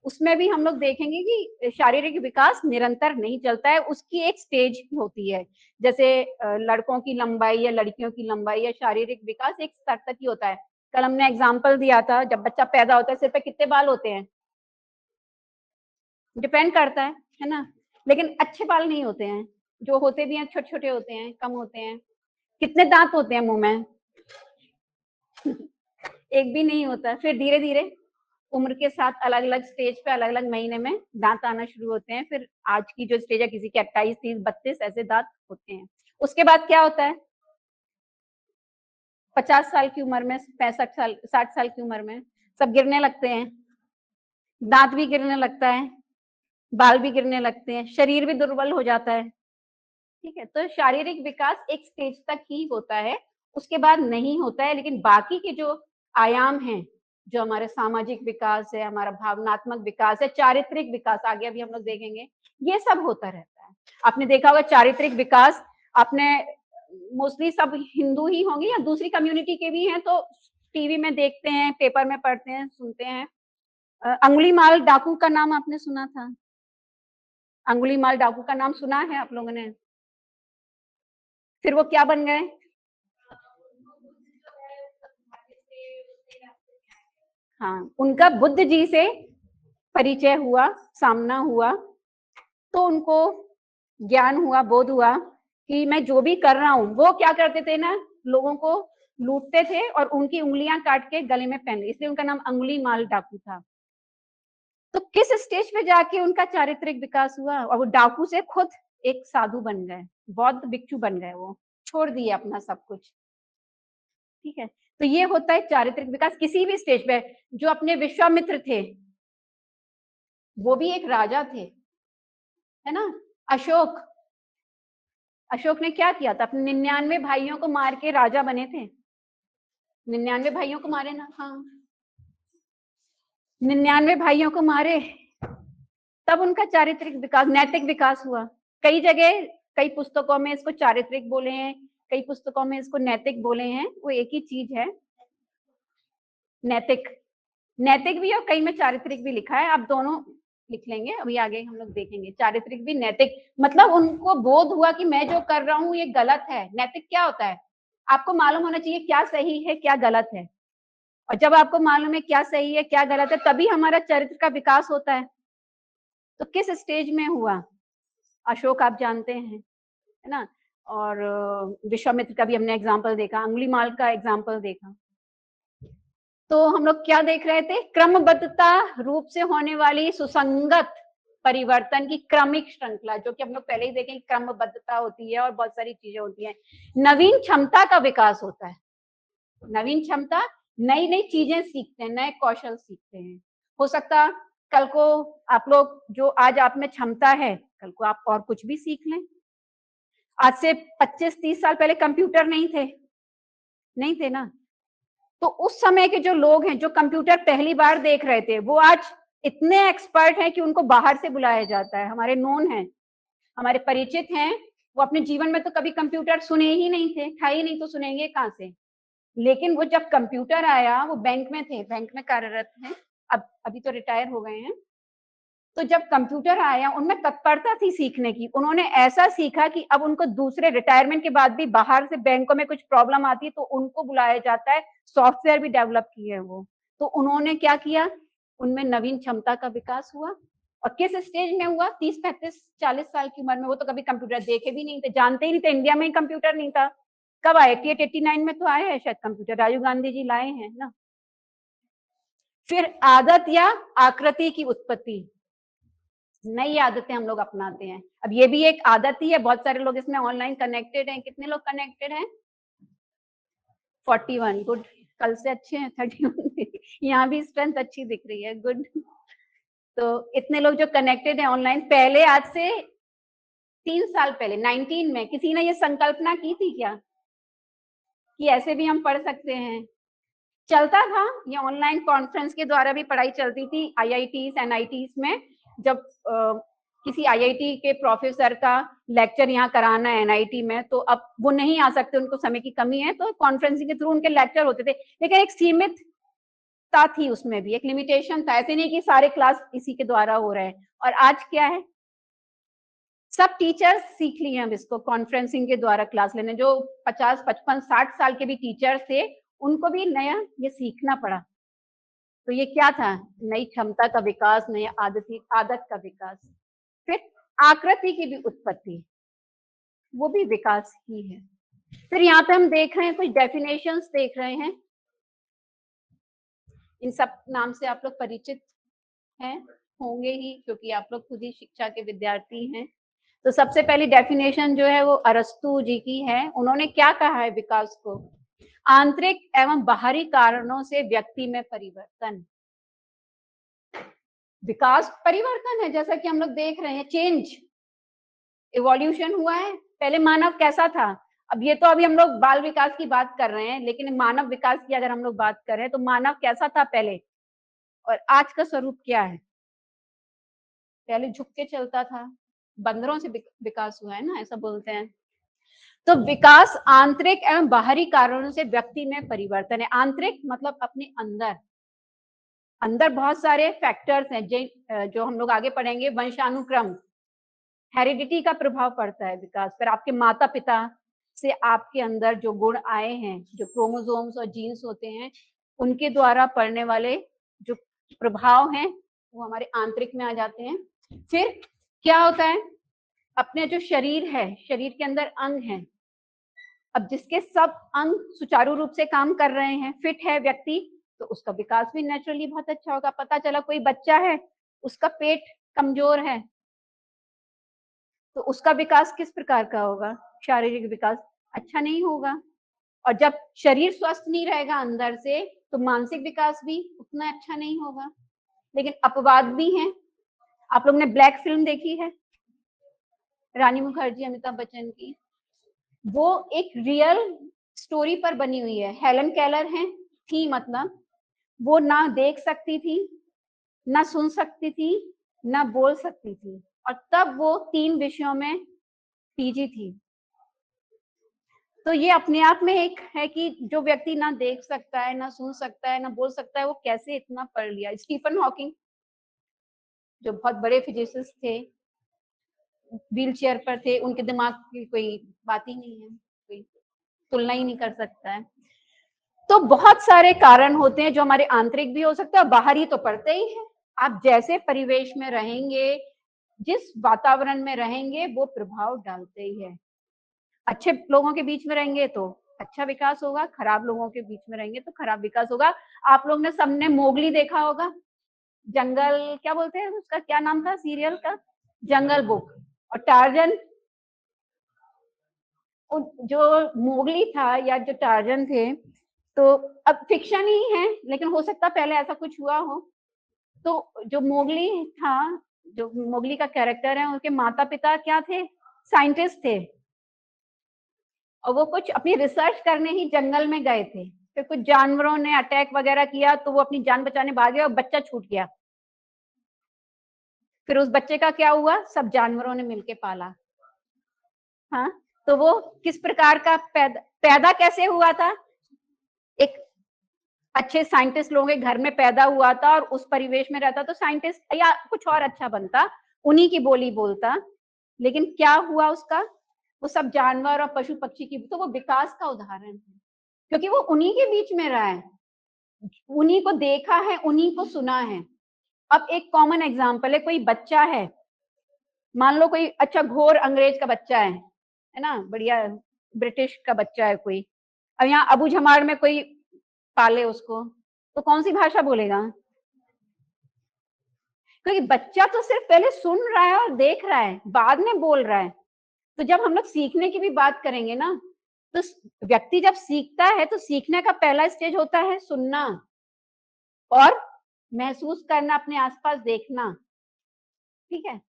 उसमें भी हम लोग देखेंगे कि शारीरिक विकास निरंतर नहीं चलता है, उसकी एक स्टेज होती है। जैसे लड़कों की लंबाई या लड़कियों की लंबाई या शारीरिक विकास एक स्तर तक ही होता है। कल हमने एग्जाम्पल दिया था, जब बच्चा पैदा होता है सिर पे कितने बाल होते हैं, डिपेंड करता है ना, लेकिन अच्छे बाल नहीं होते हैं, जो होते भी हैं छोटे छोटे होते हैं, कम होते हैं। कितने दांत होते हैं मुंह में, एक भी नहीं होता। फिर धीरे धीरे उम्र के साथ अलग अलग स्टेज पे अलग अलग महीने में दांत आना शुरू होते हैं। फिर आज की जो स्टेज है, किसी के 28, 30, 32 ऐसे दांत होते हैं। उसके बाद क्या होता है, 50 साल की उम्र में, 65 साल, 60 साल की उम्र में सब गिरने लगते हैं, दांत भी गिरने लगता है, बाल भी गिरने लगते हैं, शरीर भी दुर्बल हो जाता है। ठीक है, तो शारीरिक विकास एक स्टेज तक ही होता है, उसके बाद नहीं होता है। लेकिन बाकी के जो आयाम हैं, जो हमारे सामाजिक विकास है, हमारा भावनात्मक विकास है, चारित्रिक विकास, आगे अभी हम लोग देखेंगे, ये सब होता रहता है। आपने देखा होगा चारित्रिक विकास, आपने मोस्टली सब हिंदू ही होंगे या दूसरी कम्युनिटी के भी हैं, तो टीवी में देखते हैं, पेपर में पढ़ते हैं, सुनते हैं। अंगुलीमाल डाकू का नाम आपने सुना था? अंगुलीमाल डाकू का नाम सुना है आप लोगों ने? फिर वो क्या बन गए? हाँ, उनका बुद्ध जी से परिचय हुआ, सामना हुआ, तो उनको ज्ञान हुआ, बोध हुआ कि मैं जो भी कर रहा हूँ, वो क्या करते थे ना, लोगों को लूटते थे और उनकी उंगलियां काट के गले में पहन, इसलिए उनका नाम अंगुली माल डाकू था। तो किस स्टेज पे जाके उनका चारित्रिक विकास हुआ और वो डाकू से खुद एक साधु बन गए, बौद्ध भिक्षु बन गए, वो छोड़ दिए अपना सब कुछ। ठीक है, तो ये होता है चारित्रिक विकास किसी भी स्टेज पे। जो अपने विश्वामित्र थे, वो भी एक राजा थे, है ना। अशोक, अशोक ने क्या किया था, अपने 99 भाइयों को मार के राजा बने थे। 99 भाइयों को मारे ना, हाँ, 99 भाइयों को मारे, तब उनका चारित्रिक विकास, नैतिक विकास हुआ। कई जगह, कई पुस्तकों में इसको चारित्रिक बोले हैं, कई पुस्तकों में इसको नैतिक बोले हैं, वो एक ही चीज है, नैतिक। नैतिक भी और कई में चारित्रिक भी लिखा है, आप दोनों लिख लेंगे, अभी आगे हम लोग देखेंगे। चारित्रिक भी, नैतिक, मतलब उनको बोध हुआ कि मैं जो कर रहा हूँ ये गलत है। नैतिक क्या होता है, आपको मालूम होना चाहिए क्या सही है क्या गलत है, और जब आपको मालूम है क्या सही है क्या गलत है, तभी हमारा चरित्र का विकास होता है। तो किस स्टेज में हुआ, अशोक आप जानते हैं, है ना, और विश्वामित्र का भी हमने एग्जाम्पल देखा, अंगुलीमाल का एग्जाम्पल देखा। तो हम लोग क्या देख रहे थे, क्रमबद्धता रूप से होने वाली सुसंगत परिवर्तन की क्रमिक श्रृंखला, जो कि हम लोग पहले ही देखें, क्रमबद्धता होती है और बहुत सारी चीजें होती हैं। नवीन क्षमता का विकास होता है, नवीन क्षमता, नई नई चीजें सीखते हैं, नए कौशल सीखते हैं। हो सकता कल को आप लोग, जो आज आप में क्षमता है, कल को आप और कुछ भी सीख लें। आज से 25-30 साल पहले कंप्यूटर नहीं थे ना। तो उस समय के जो लोग हैं, जो कंप्यूटर पहली बार देख रहे थे, वो आज इतने एक्सपर्ट हैं कि उनको बाहर से बुलाया जाता है। हमारे नोन हैं, हमारे परिचित हैं, वो अपने जीवन में तो कभी कंप्यूटर सुने ही नहीं थे, था ही नहीं, तो सुनेंगे कहाँ से। लेकिन वो जब कंप्यूटर आया, वो बैंक में थे, बैंक में कार्यरत हैं, अब अभी तो रिटायर हो गए हैं। तो जब कंप्यूटर आया, उनमें तत्परता थी सीखने की। उन्होंने ऐसा सीखा कि अब उनको दूसरे रिटायरमेंट के बाद भी बाहर से बैंकों में कुछ प्रॉब्लम आती है तो उनको बुलाया जाता है, सॉफ्टवेयर भी डेवलप किए हैं वो। तो उन्होंने क्या किया, उनमें नवीन क्षमता का विकास हुआ। और किस स्टेज में हुआ, 30-35-40 साल की उम्र में। वो तो कभी कंप्यूटर देखे भी नहीं थे, जानते ही नहीं थे, इंडिया में ही कंप्यूटर नहीं था। कब आया, 88-89 में तो आया है शायद कंप्यूटर, राजीव गांधी जी लाए हैं ना। फिर आदत या आकृति की उत्पत्ति, नई आदतें हम लोग अपनाते हैं। अब ये भी एक आदत ही है, बहुत सारे लोग इसमें ऑनलाइन कनेक्टेड हैं। कितने लोग कनेक्टेड हैं? 41, गुड। कल से अच्छे हैं 31। यहाँ भी स्ट्रेंथ अच्छी दिख रही है, गुड। तो इतने लोग जो कनेक्टेड हैं ऑनलाइन, पहले आज से 3 साल पहले 19 में किसी ने ये संकल्पना की थी क्या कि ऐसे भी हम पढ़ सकते हैं? चलता था, ये ऑनलाइन कॉन्फ्रेंस के द्वारा भी पढ़ाई चलती थी आईआईटीज एनआईटीज में। जब किसी आईआईटी के प्रोफेसर का लेक्चर यहाँ कराना है एनआईटी में, तो अब वो नहीं आ सकते, उनको समय की कमी है, तो कॉन्फ्रेंसिंग के थ्रू उनके लेक्चर होते थे। लेकिन एक सीमितता थी, उसमें भी एक लिमिटेशन था। ऐसे नहीं कि सारे क्लास इसी के द्वारा हो रहे हैं। और आज क्या है, सब टीचर्स सीख लिए अब इसको, कॉन्फ्रेंसिंग के द्वारा क्लास लेने। जो 50, 55, 60 साल के भी टीचर्स थे, उनको भी नया ये सीखना पड़ा। तो ये क्या था, नई क्षमता का विकास, नई आदत का विकास। फिर आकृति की भी उत्पत्ति, वो भी विकास ही है। फिर यहाँ पे हम देख रहे हैं, कुछ डेफिनेशंस देख रहे हैं। इन सब नाम से आप लोग परिचित हैं, होंगे ही, क्योंकि आप लोग खुद ही शिक्षा के विद्यार्थी हैं। तो सबसे पहली डेफिनेशन जो है वो अरस्तु जी की है। उन्होंने क्या कहा है विकास को, आंतरिक एवं बाहरी कारणों से व्यक्ति में परिवर्तन। विकास परिवर्तन है, जैसा कि हम लोग देख रहे हैं, चेंज, इवोल्यूशन हुआ है। पहले मानव कैसा था, अब ये तो अभी हम लोग बाल विकास की बात कर रहे हैं, लेकिन मानव विकास की अगर हम लोग बात करें तो मानव कैसा था पहले और आज का स्वरूप क्या है। पहले झुक के चलता था, बंदरों से विकास हुआ है ना, ऐसा बोलते हैं। तो विकास आंतरिक एवं बाहरी कारणों से व्यक्ति में परिवर्तन है। आंतरिक मतलब अपने अंदर, अंदर बहुत सारे फैक्टर्स हैं जो हम लोग आगे पढ़ेंगे। वंशानुक्रम, हेरिडिटी का प्रभाव पड़ता है विकास पर। आपके माता पिता से आपके अंदर जो गुण आए हैं, जो क्रोमोसोम्स और जीन्स होते हैं, उनके द्वारा पड़ने वाले जो प्रभाव हैं, वो हमारे आंतरिक में आ जाते हैं। फिर क्या होता है, अपने जो शरीर है, शरीर के अंदर अंग हैं। अब जिसके सब अंग सुचारू रूप से काम कर रहे हैं, फिट है व्यक्ति, तो उसका विकास भी नेचुरली बहुत अच्छा होगा। पता चला कोई बच्चा है, उसका पेट कमजोर है, तो उसका विकास किस प्रकार का होगा, शारीरिक विकास अच्छा नहीं होगा। और जब शरीर स्वस्थ नहीं रहेगा अंदर से, तो मानसिक विकास भी उतना अच्छा नहीं होगा। लेकिन अपवाद भी हैं। आप लोग ने ब्लैक फिल्म देखी है, रानी मुखर्जी अमिताभ बच्चन की, वो एक रियल स्टोरी पर बनी हुई है। हेलन केलर है थी, मतलब वो ना देख सकती थी, ना सुन सकती थी, ना बोल सकती थी, और तब वो 3 विषयों में पीजी थी। तो ये अपने आप में एक है कि जो व्यक्ति ना देख सकता है, ना सुन सकता है, ना बोल सकता है, वो कैसे इतना पढ़ लिया। स्टीफन हॉकिंग जो बहुत बड़े फिजिसिस्ट थे, व्हील चेयर पर थे, उनके दिमाग की कोई बात ही नहीं है, कोई तुलना ही नहीं कर सकता है। तो बहुत सारे कारण होते हैं जो हमारे आंतरिक भी हो सकते हैं और बाहरी तो पड़ते ही है। आप जैसे परिवेश में रहेंगे, जिस वातावरण में रहेंगे, वो प्रभाव डालते ही है। अच्छे लोगों के बीच में रहेंगे तो अच्छा विकास होगा, खराब लोगों के बीच में रहेंगे तो खराब विकास होगा। आप लोग ने सबने मोगली देखा होगा, जंगल क्या बोलते हैं उसका, क्या नाम था सीरियल का, जंगल बुक। और टार्जन, जो मोगली था या जो टार्जन थे, तो अब फिक्शन ही है, लेकिन हो सकता पहले ऐसा कुछ हुआ हो। तो जो मोगली था, जो मोगली का कैरेक्टर है, उनके माता पिता क्या थे, साइंटिस्ट थे। और वो कुछ अपनी रिसर्च करने ही जंगल में गए थे, फिर कुछ जानवरों ने अटैक वगैरह किया तो वो अपनी जान बचाने भागे और बच्चा छूट गया। फिर उस बच्चे का क्या हुआ, सब जानवरों ने मिलके पाला। हाँ, तो वो किस प्रकार का पैदा कैसे हुआ था, एक अच्छे साइंटिस्ट लोगों के घर में पैदा हुआ था और उस परिवेश में रहता तो साइंटिस्ट या कुछ और अच्छा बनता, उन्हीं की बोली बोलता। लेकिन क्या हुआ उसका, वो सब जानवर और पशु पक्षी की, तो वो विकास का उदाहरण है, क्योंकि वो उन्हीं के बीच में रहा है, उन्हीं को देखा है, उन्हीं को सुना है। अब एक कॉमन एग्जाम्पल है, कोई बच्चा है, मान लो कोई अच्छा घोर अंग्रेज का बच्चा है ना, बढ़िया ब्रिटिश का बच्चा है कोई, अब यहाँ अबू झमाड़ में कोई पाले उसको, तो कौन सी भाषा बोलेगा, क्योंकि बच्चा तो सिर्फ पहले सुन रहा है और देख रहा है, बाद में बोल रहा है। तो जब हम लोग सीखने की भी बात करेंगे ना, तो व्यक्ति जब सीखता है तो सीखने का पहला स्टेज होता है सुनना और महसूस करना, अपने आसपास देखना। ठीक है,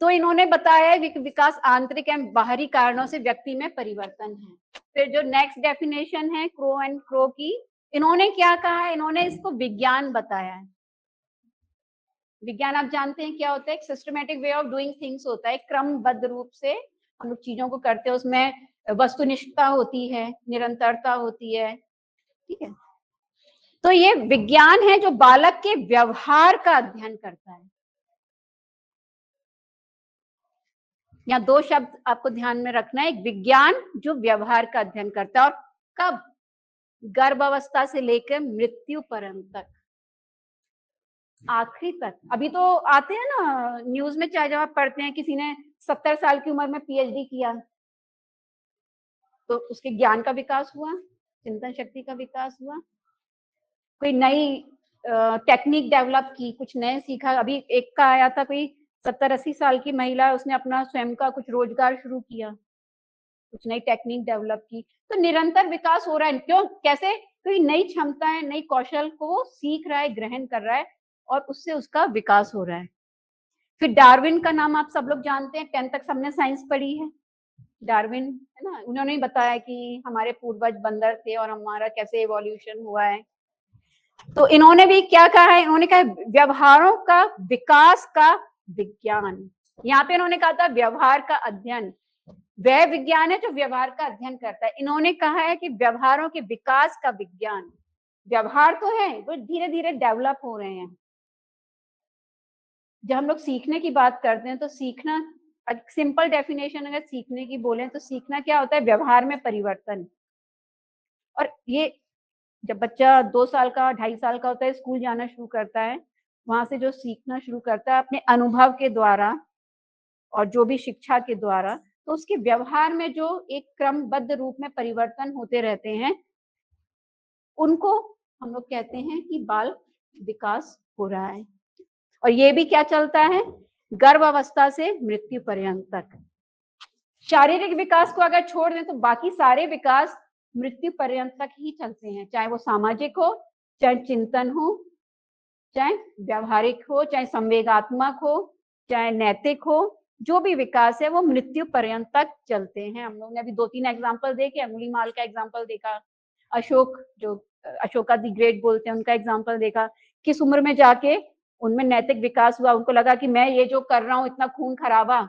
तो इन्होंने बताया है विकास आंतरिक एवं बाहरी कारणों से व्यक्ति में परिवर्तन है। फिर जो नेक्स्ट डेफिनेशन है क्रो एंड क्रो की, इन्होंने क्या कहा है, इन्होंने इसको विज्ञान बताया है। विज्ञान आप जानते हैं क्या होता है, एक systematic way of doing things होता है, क्रमबद्ध रूप से हम लोग चीजों को करते हैं, उसमें वस्तुनिष्ठता होती है, निरंतरता होती है। ठीक है, तो ये विज्ञान है जो बालक के व्यवहार का अध्ययन करता है। यहाँ दो शब्द आपको ध्यान में रखना है, एक विज्ञान जो व्यवहार का अध्ययन करता है, और कब, गर्भ अवस्था से लेकर मृत्यु पर्यंत तक, आखिरी तक। अभी तो आते हैं ना न्यूज में, चाहे जब आप पढ़ते हैं किसी ने 70 साल की उम्र में पीएचडी किया, तो उसके ज्ञान का विकास हुआ, चिंतन शक्ति का विकास हुआ, कोई नई टेक्निक डेवलप की, कुछ नए सीखा। अभी एक का आया था, कोई 70-80 साल की महिला, उसने अपना स्वयं का कुछ रोजगार शुरू किया, कुछ नई टेक्निक डेवलप की। तो निरंतर विकास हो रहा है, क्यों, कैसे, कोई नई क्षमताएं, नई कौशल को सीख रहा है, ग्रहण कर रहा है, और उससे उसका विकास हो रहा है। फिर डार्विन का नाम आप सब लोग जानते हैं, 10th तक सबने साइंस पढ़ी है। डार्विन है ना, उन्होंने ही बताया कि हमारे पूर्वज बंदर थे और हमारा कैसे इवोल्यूशन हुआ है। तो इन्होंने भी क्या कहा है, इन्होंने कहा व्यवहारों का विकास का विज्ञान। यहाँ पे इन्होंने कहा था व्यवहार का अध्ययन, वह विज्ञान है जो व्यवहार का अध्ययन करता है। इन्होंने कहा है कि व्यवहारों के विकास का विज्ञान, व्यवहार तो है वो धीरे धीरे डेवलप हो रहे हैं। जब हम लोग सीखने की बात करते हैं तो सीखना, सिंपल डेफिनेशन अगर सीखने की बोले तो सीखना क्या होता है, व्यवहार में परिवर्तन। और ये जब बच्चा 2 साल का 2.5 साल का होता है, स्कूल जाना शुरू करता है, वहां से जो सीखना शुरू करता है अपने अनुभव के द्वारा और जो भी शिक्षा के द्वारा, तो उसके व्यवहार में जो एक क्रमबद्ध रूप में परिवर्तन होते रहते हैं, उनको हम लोग कहते हैं कि बाल विकास हो रहा है। और ये भी क्या चलता है, गर्भ अवस्था से मृत्यु पर्यंत तक। शारीरिक विकास को अगर छोड़ दें तो बाकी सारे विकास मृत्यु पर्यंत तक ही चलते हैं, चाहे वो सामाजिक हो, चाहे चिंतन हो, चाहे व्यवहारिक हो, चाहे संवेगात्मक हो, चाहे नैतिक हो, जो भी विकास है वो मृत्यु पर्यंत तक चलते हैं। हम लोग ने अभी 2-3 एग्जाम्पल देखे, अंगुलीमाल का एग्जाम्पल देखा, अशोक जो अशोका द ग्रेट बोलते हैं उनका एग्जाम्पल देखा, किस उम्र में जाके उनमें नैतिक विकास हुआ, उनको लगा कि मैं ये जो कर रहा हूँ इतना खून खराबा,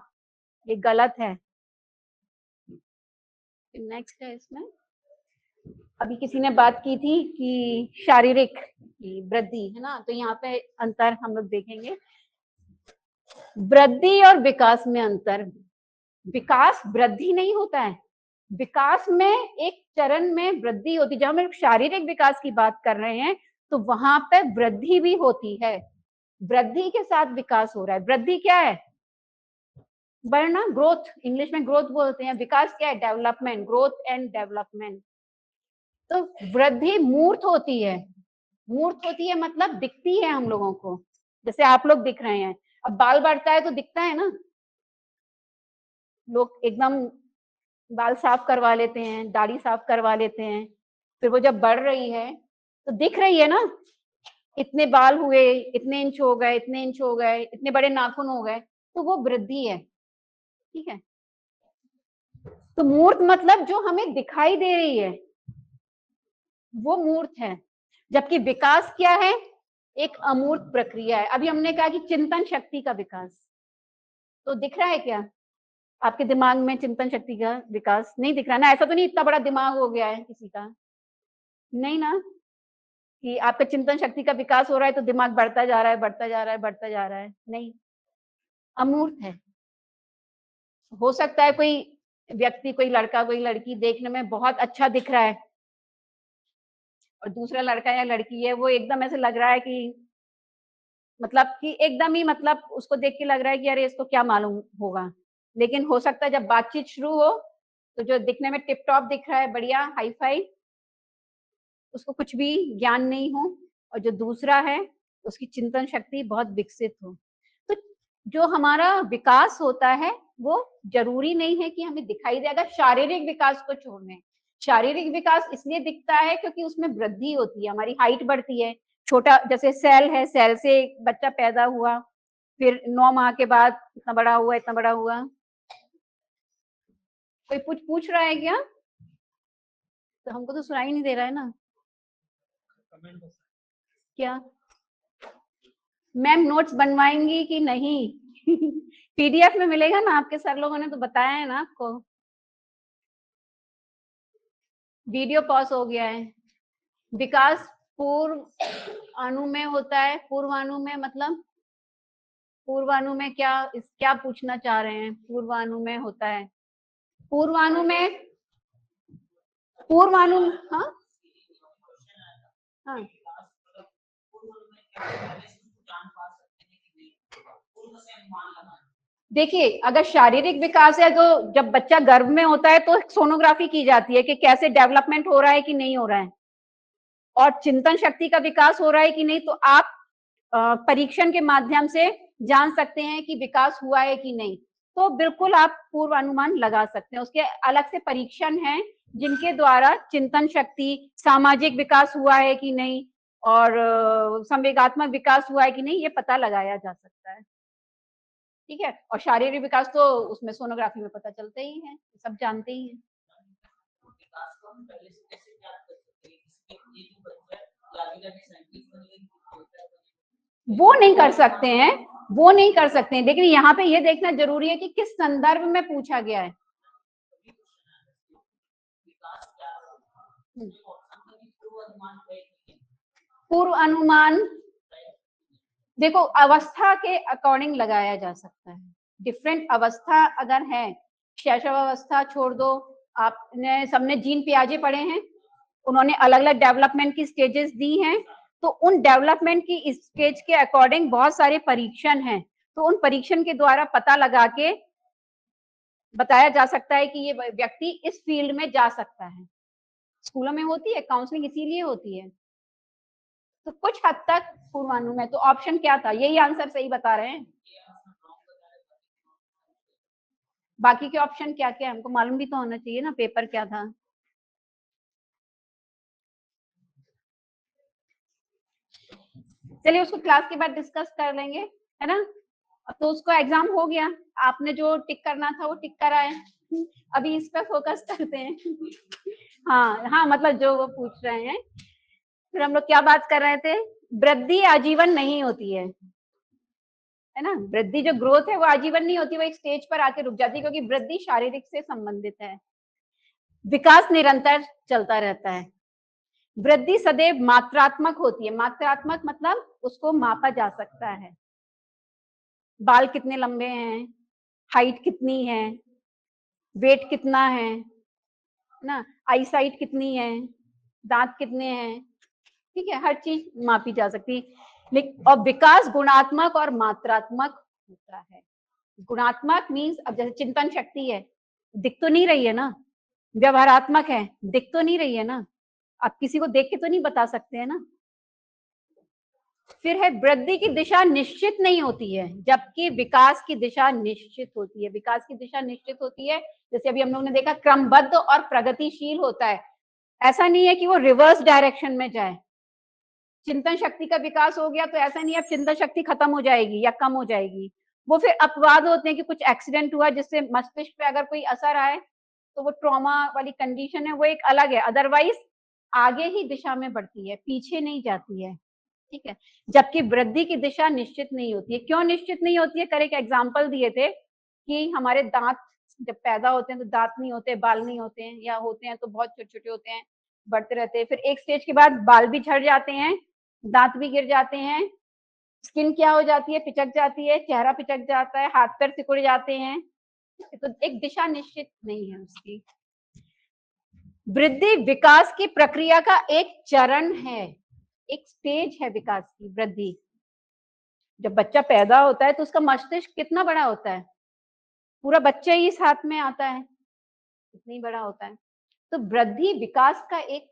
ये गलत है। नेक्स्ट है इसमें, अभी किसी ने बात की थी कि शारीरिक की वृद्धि है ना, तो यहाँ पे अंतर हम लोग देखेंगे, वृद्धि और विकास में अंतर। विकास वृद्धि नहीं होता है, विकास में एक चरण में वृद्धि होती है। जब हम शारीरिक विकास की बात कर रहे हैं तो वहां पे वृद्धि भी होती है, वृद्धि के साथ विकास हो रहा है। वृद्धि क्या है, बढ़ना, ग्रोथ, इंग्लिश में ग्रोथ बोलते हैं। विकास क्या है, डेवलपमेंट, ग्रोथ एंड डेवलपमेंट। तो वृद्धि मूर्त होती है, मूर्त होती है मतलब दिखती है हम लोगों को, जैसे आप लोग दिख रहे हैं। अब बाल बढ़ता है तो दिखता है ना, लोग एकदम बाल साफ करवा लेते हैं, दाढ़ी साफ करवा लेते हैं, फिर वो जब बढ़ रही है तो दिख रही है ना, इतने बाल हुए, इतने इंच हो गए, इतने इंच हो गए, इतने बड़े नाखून हो गए, तो वो वृद्धि है। ठीक है, तो मूर्त मतलब जो हमें दिखाई दे रही है वो मूर्त है, जबकि विकास क्या है, एक अमूर्त प्रक्रिया है। अभी हमने कहा कि चिंतन शक्ति का विकास, तो दिख रहा है क्या आपके दिमाग में चिंतन शक्ति का विकास? नहीं दिख रहा ना, ऐसा तो नहीं इतना बड़ा दिमाग हो गया है किसी का, नहीं ना, कि आपका चिंतन शक्ति का विकास हो रहा है तो दिमाग बढ़ता जा रहा है, बढ़ता जा रहा है, बढ़ता जा रहा है, नहीं, अमूर्त है। हो सकता है कोई व्यक्ति, कोई लड़का, कोई लड़की देखने में बहुत अच्छा दिख रहा है और दूसरा लड़का या लड़की है वो एकदम ऐसे लग रहा है कि मतलब कि एकदम ही मतलब उसको देख के लग रहा है कि अरे इसको क्या मालूम होगा, लेकिन हो सकता है जब बातचीत शुरू हो तो जो दिखने में टिप टॉप दिख रहा है, बढ़िया हाई फाई, उसको कुछ भी ज्ञान नहीं हो, और जो दूसरा है उसकी चिंतन शक्ति बहुत विकसित हो। तो जो हमारा विकास होता है वो जरूरी नहीं है कि हमें दिखाई दे। अगर शारीरिक विकास को छोड़ दें, शारीरिक विकास इसलिए दिखता है क्योंकि उसमें वृद्धि होती है, हमारी हाइट बढ़ती है, छोटा जैसे सेल है, सेल से एक बच्चा पैदा हुआ, फिर 9 माह के बाद इतना बड़ा हुआ, इतना बड़ा हुआ। कोई कुछ पूछ रहा है क्या? तो हमको तो सुनाई नहीं दे रहा है ना। क्या मैम नोट्स बनवाएंगी कि नहीं? पीडीएफ में मिलेगा ना, आपके सर लोगों ने तो बताया है ना आपको। वीडियो पॉज हो गया है। विकास पूर्व अणु में होता है। पूर्वाणु में मतलब पूर्वाणु में क्या पूछना चाह रहे हैं? पूर्वाणु में होता है, पूर्वाणु में, पूर्वाणु, हाँ हाँ, देखिए अगर शारीरिक विकास है तो जब बच्चा गर्भ में होता है तो सोनोग्राफी की जाती है कि कैसे डेवलपमेंट हो रहा है कि नहीं हो रहा है, और चिंतन शक्ति का विकास हो रहा है कि नहीं, तो आप परीक्षण के माध्यम से जान सकते हैं कि विकास हुआ है कि नहीं। तो बिल्कुल आप पूर्व अनुमान लगा सकते हैं। उसके अलग से परीक्षण हैं जिनके द्वारा चिंतन शक्ति, सामाजिक विकास हुआ है कि नहीं और संवेगात्मक विकास हुआ है कि नहीं, ये पता लगाया जा सकता है। ठीक है, और शारीरिक विकास तो उसमें सोनोग्राफी में पता चलते ही है, सब जानते ही हैं। वो नहीं कर सकते हैं, वो नहीं कर सकते हैं, लेकिन यहाँ पे ये देखना जरूरी है कि किस संदर्भ में पूछा गया है। पूर्व अनुमान देखो अवस्था के अकॉर्डिंग लगाया जा सकता है। डिफरेंट अवस्था अगर है, शैशव अवस्था छोड़ दो, आपने सबने जीन पियाजे पढ़े हैं, उन्होंने अलग अलग डेवलपमेंट की स्टेजेस दी हैं, तो उन डेवलपमेंट की स्टेज के अकॉर्डिंग बहुत सारे परीक्षण हैं, तो उन परीक्षण के द्वारा पता लगा के बताया जा सकता है कि ये व्यक्ति इस फील्ड में जा सकता है। स्कूलों में होती है काउंसलिंग, इसीलिए होती है। तो कुछ हद तक पूर्वानुमान में, तो ऑप्शन क्या था, यही आंसर सही बता रहे हैं। बाकी के ऑप्शन क्या क्या है हमको मालूम भी तो होना चाहिए ना, पेपर क्या था। चलिए उसको क्लास के बाद डिस्कस कर लेंगे, है ना। तो उसको एग्जाम हो गया, आपने जो टिक करना था वो टिक करा है, अभी इस पर फोकस करते हैं। हाँ हाँ, मतलब जो वो पूछ रहे हैं। फिर हम लोग क्या बात कर रहे थे, वृद्धि आजीवन नहीं होती है ना। वृद्धि जो ग्रोथ है वो आजीवन नहीं होती, वो एक स्टेज पर आके रुक जाती है, क्योंकि वृद्धि शारीरिक से संबंधित है। विकास निरंतर चलता रहता है। वृद्धि सदैव मात्रात्मक होती है। मात्रात्मक मतलब उसको मापा जा सकता है, बाल कितने लंबे हैं, हाइट कितनी है, वेट कितना है ना, आई साइट कितनी है, दांत कितने हैं, ठीक है, हर चीज मापी जा सकती है। और विकास गुणात्मक और मात्रात्मक होता है। गुणात्मक मीन्स अब जैसे चिंतन शक्ति है, दिख तो नहीं रही है ना। व्यवहारात्मक है, दिख तो नहीं रही है ना, आप किसी को देख के तो नहीं बता सकते हैं ना। फिर है वृद्धि की दिशा निश्चित नहीं होती है, जबकि विकास की दिशा निश्चित होती है। विकास की दिशा निश्चित होती है, जैसे अभी हम लोगों ने देखा क्रमबद्ध और प्रगतिशील होता है। ऐसा नहीं है कि वो रिवर्स डायरेक्शन में जाए। चिंतन शक्ति का विकास हो गया तो ऐसा नहीं अब चिंतन शक्ति खत्म हो जाएगी या कम हो जाएगी। वो फिर अपवाद होते हैं कि कुछ एक्सीडेंट हुआ जिससे मस्तिष्क पे अगर कोई असर आए तो वो ट्रॉमा वाली कंडीशन है, वो एक अलग है, अदरवाइज आगे ही दिशा में बढ़ती है, पीछे नहीं जाती है, ठीक है। जबकि वृद्धि की दिशा निश्चित नहीं होती है। क्यों निश्चित नहीं होती है? कर एक एग्जाम्पल दिए थे कि हमारे दांत जब पैदा होते हैं तो दांत नहीं होते, बाल नहीं होते हैं, या होते हैं तो बहुत छोटे छोटे होते हैं, बढ़ते रहते हैं, फिर एक स्टेज के बाद बाल भी झड़ जाते हैं, दांत भी गिर जाते हैं, स्किन क्या हो जाती है, पिचक जाती है, चेहरा पिचक जाता है, हाथ पैर सिकुड़ जाते हैं, तो एक दिशा निश्चित नहीं है उसकी। वृद्धि विकास की प्रक्रिया का एक चरण है, एक स्टेज है विकास की, वृद्धि। जब बच्चा पैदा होता है तो उसका मस्तिष्क कितना बड़ा होता है, पूरा बच्चा ही इस हाथ में आता है, इतनी बड़ा होता है। तो वृद्धि विकास का एक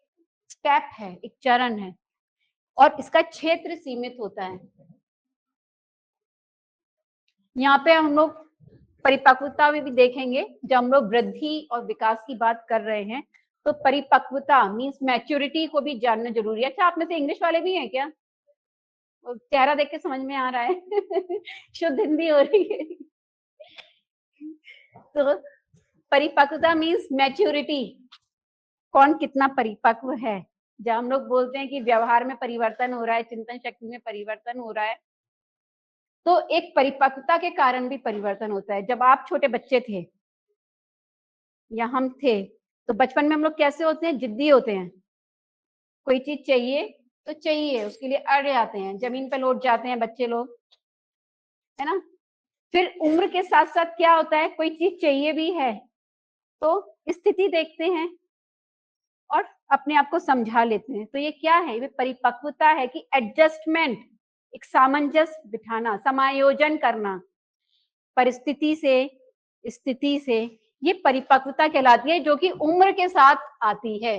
स्टेप है, एक चरण है, और इसका क्षेत्र सीमित होता है। यहाँ पे हम लोग परिपक्वता में भी देखेंगे, जब हम लोग वृद्धि और विकास की बात कर रहे हैं तो परिपक्वता मीन्स मैच्योरिटी को भी जानना जरूरी है। अच्छा, आप में से इंग्लिश वाले भी हैं क्या? चेहरा देख के समझ में आ रहा है शुद्ध हिंदी हो रही है। तो परिपक्वता मीन्स मैच्योरिटी, कौन कितना परिपक्व है। जब हम लोग बोलते हैं कि व्यवहार में परिवर्तन हो रहा है, चिंतन शक्ति में परिवर्तन हो रहा है, तो एक परिपक्वता के कारण भी परिवर्तन होता है। जब आप छोटे बच्चे थे या हम थे, तो बचपन में हम लोग कैसे होते हैं, जिद्दी होते हैं, कोई चीज चाहिए तो चाहिए, उसके लिए अड़ जाते हैं, जमीन पे लौट जाते हैं बच्चे लोग, है ना। फिर उम्र के साथ साथ क्या होता है, कोई चीज चाहिए भी है तो स्थिति देखते हैं और अपने आप को समझा लेते हैं। तो ये क्या है, ये परिपक्वता है कि एडजस्टमेंट, एक सामंजस्य बिठाना, समायोजन करना परिस्थिति से, स्थिति से, ये परिपक्वता कहलाती है, जो कि उम्र के साथ आती है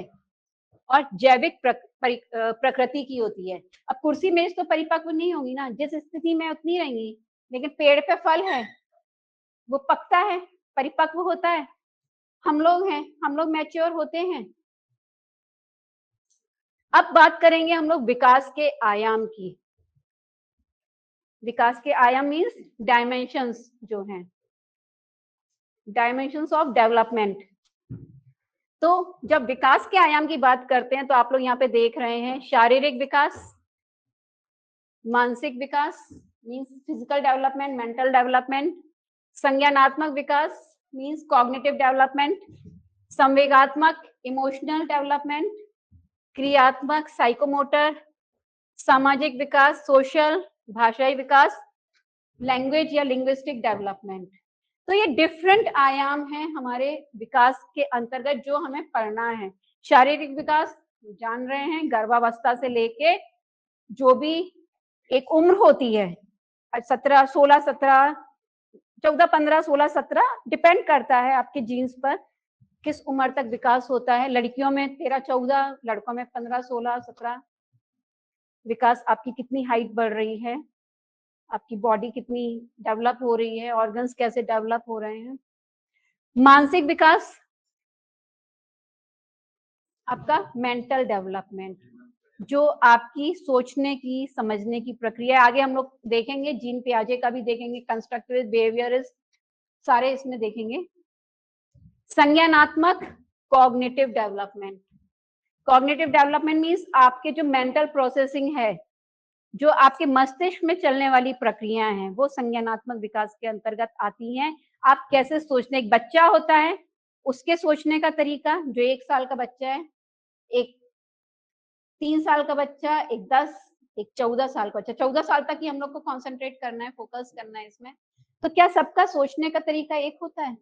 और जैविक प्रकृति की होती है। अब कुर्सी मेज तो परिपक्व नहीं होगी ना, जिस स्थिति में उतनी रहेंगी, लेकिन पेड़ पे फल है, वो पकता है, परिपक्व होता है। हम लोग हैं, हम लोग मैच्योर होते हैं। अब बात करेंगे हम लोग विकास के आयाम की। विकास के आयाम मीन्स डायमेंशंस जो हैं, डायमेंशंस ऑफ डेवलपमेंट। तो जब विकास के आयाम की बात करते हैं तो आप लोग यहाँ पे देख रहे हैं शारीरिक विकास, मानसिक विकास means physical development, mental development, संज्ञानात्मक विकास मीन्स कॉग्निटिव डेवलपमेंट, संवेगात्मक इमोशनल डेवलपमेंट, क्रियात्मक साइकोमोटर, सामाजिक विकास सोशल भाषाई विकास, लैंग्वेज या लिंग्विस्टिक डेवलपमेंट। तो ये डिफरेंट आयाम हैं हमारे विकास के अंतर्गत जो हमें पढ़ना है। शारीरिक विकास जान रहे हैं, गर्भावस्था से लेके जो भी एक उम्र होती है, 17, 16, 17, 14, 15, 16, 17, डिपेंड करता है आपके जीन्स पर किस उम्र तक विकास होता है। लड़कियों में 13, 14, लड़कों में 15, 16, 17। विकास आपकी कितनी हाइट बढ़ रही है, आपकी बॉडी कितनी डेवलप हो रही है, ऑर्गन्स कैसे डेवलप हो रहे हैं। मानसिक विकास आपका मेंटल डेवलपमेंट, जो आपकी सोचने की, समझने की प्रक्रिया। आगे हम लोग देखेंगे, जीन पियाजे का भी देखेंगे, कंस्ट्रक्टिविस्ट, बिहेवियरिस्ट, सारे इसमें देखेंगे। संज्ञानात्मक cognitive development, cognitive development means आपके जो मेंटल प्रोसेसिंग है, जो आपके मस्तिष्क में चलने वाली प्रक्रियाएं हैं, वो संज्ञानात्मक विकास के अंतर्गत आती हैं। आप कैसे सोचने, एक बच्चा होता है उसके सोचने का तरीका, जो 1 साल का बच्चा है, एक 3 साल का बच्चा, एक 10, एक 14 साल का बच्चा। 14 साल तक ही हम लोग को कॉन्सेंट्रेट करना है, फोकस करना है इसमें। तो क्या सबका सोचने का तरीका एक होता है?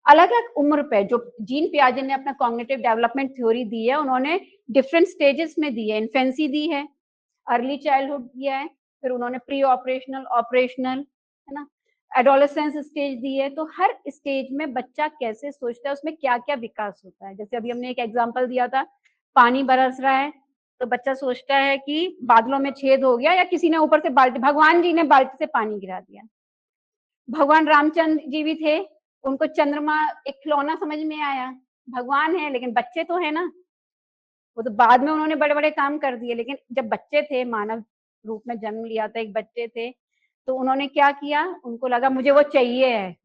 अलग अलग उम्र पे, जो जीन पियाजे ने अपना कॉग्निटिव डेवलपमेंट थ्योरी दी है, उन्होंने डिफरेंट स्टेजेस में दी है। इन्फेंसी दी है, अर्ली चाइल्डहुड दिया है, फिर उन्होंने प्री ऑपरेशनल, ऑपरेशनल, है ना, एडोलेसेंस स्टेज दी है। तो हर स्टेज में बच्चा कैसे सोचता है, उसमें क्या क्या विकास होता है। जैसे अभी हमने एक एग्जांपल दिया था, पानी बरस रहा है तो बच्चा सोचता है कि बादलों में छेद हो गया, या किसी ने ऊपर से बाल्टी, भगवान जी ने बाल्टी से पानी गिरा दिया। भगवान रामचंद्र जी भी थे, उनको चंद्रमा एक खिलौना समझ में आया, भगवान है लेकिन बच्चे तो है ना, वो तो बाद में उन्होंने बड़े बड़े काम कर दिए, लेकिन जब बच्चे थे, मानव रूप में जन्म लिया था, एक बच्चे थे, तो उन्होंने क्या किया, उनको लगा मुझे वो चाहिए है,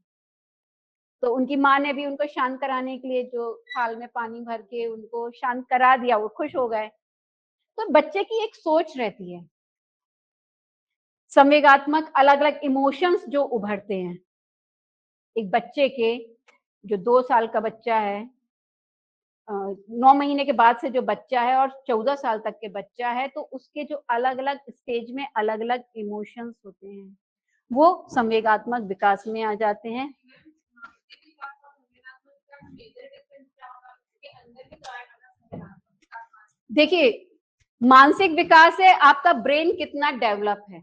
तो उनकी माँ ने भी उनको शांत कराने के लिए जो थाल में पानी भर के उनको शांत करा दिया, वो खुश हो गए। तो बच्चे की एक सोच रहती है, संवेगात्मक अलग अलग इमोशंस जो उभरते हैं एक बच्चे के, जो 2 साल का बच्चा है, 9 महीने के बाद से जो बच्चा है और 14 साल तक के बच्चा है, तो उसके जो अलग अलग स्टेज में अलग अलग इमोशंस होते हैं, वो संवेगात्मक विकास में आ जाते हैं। देखिए, मानसिक विकास है आपका ब्रेन कितना डेवलप है,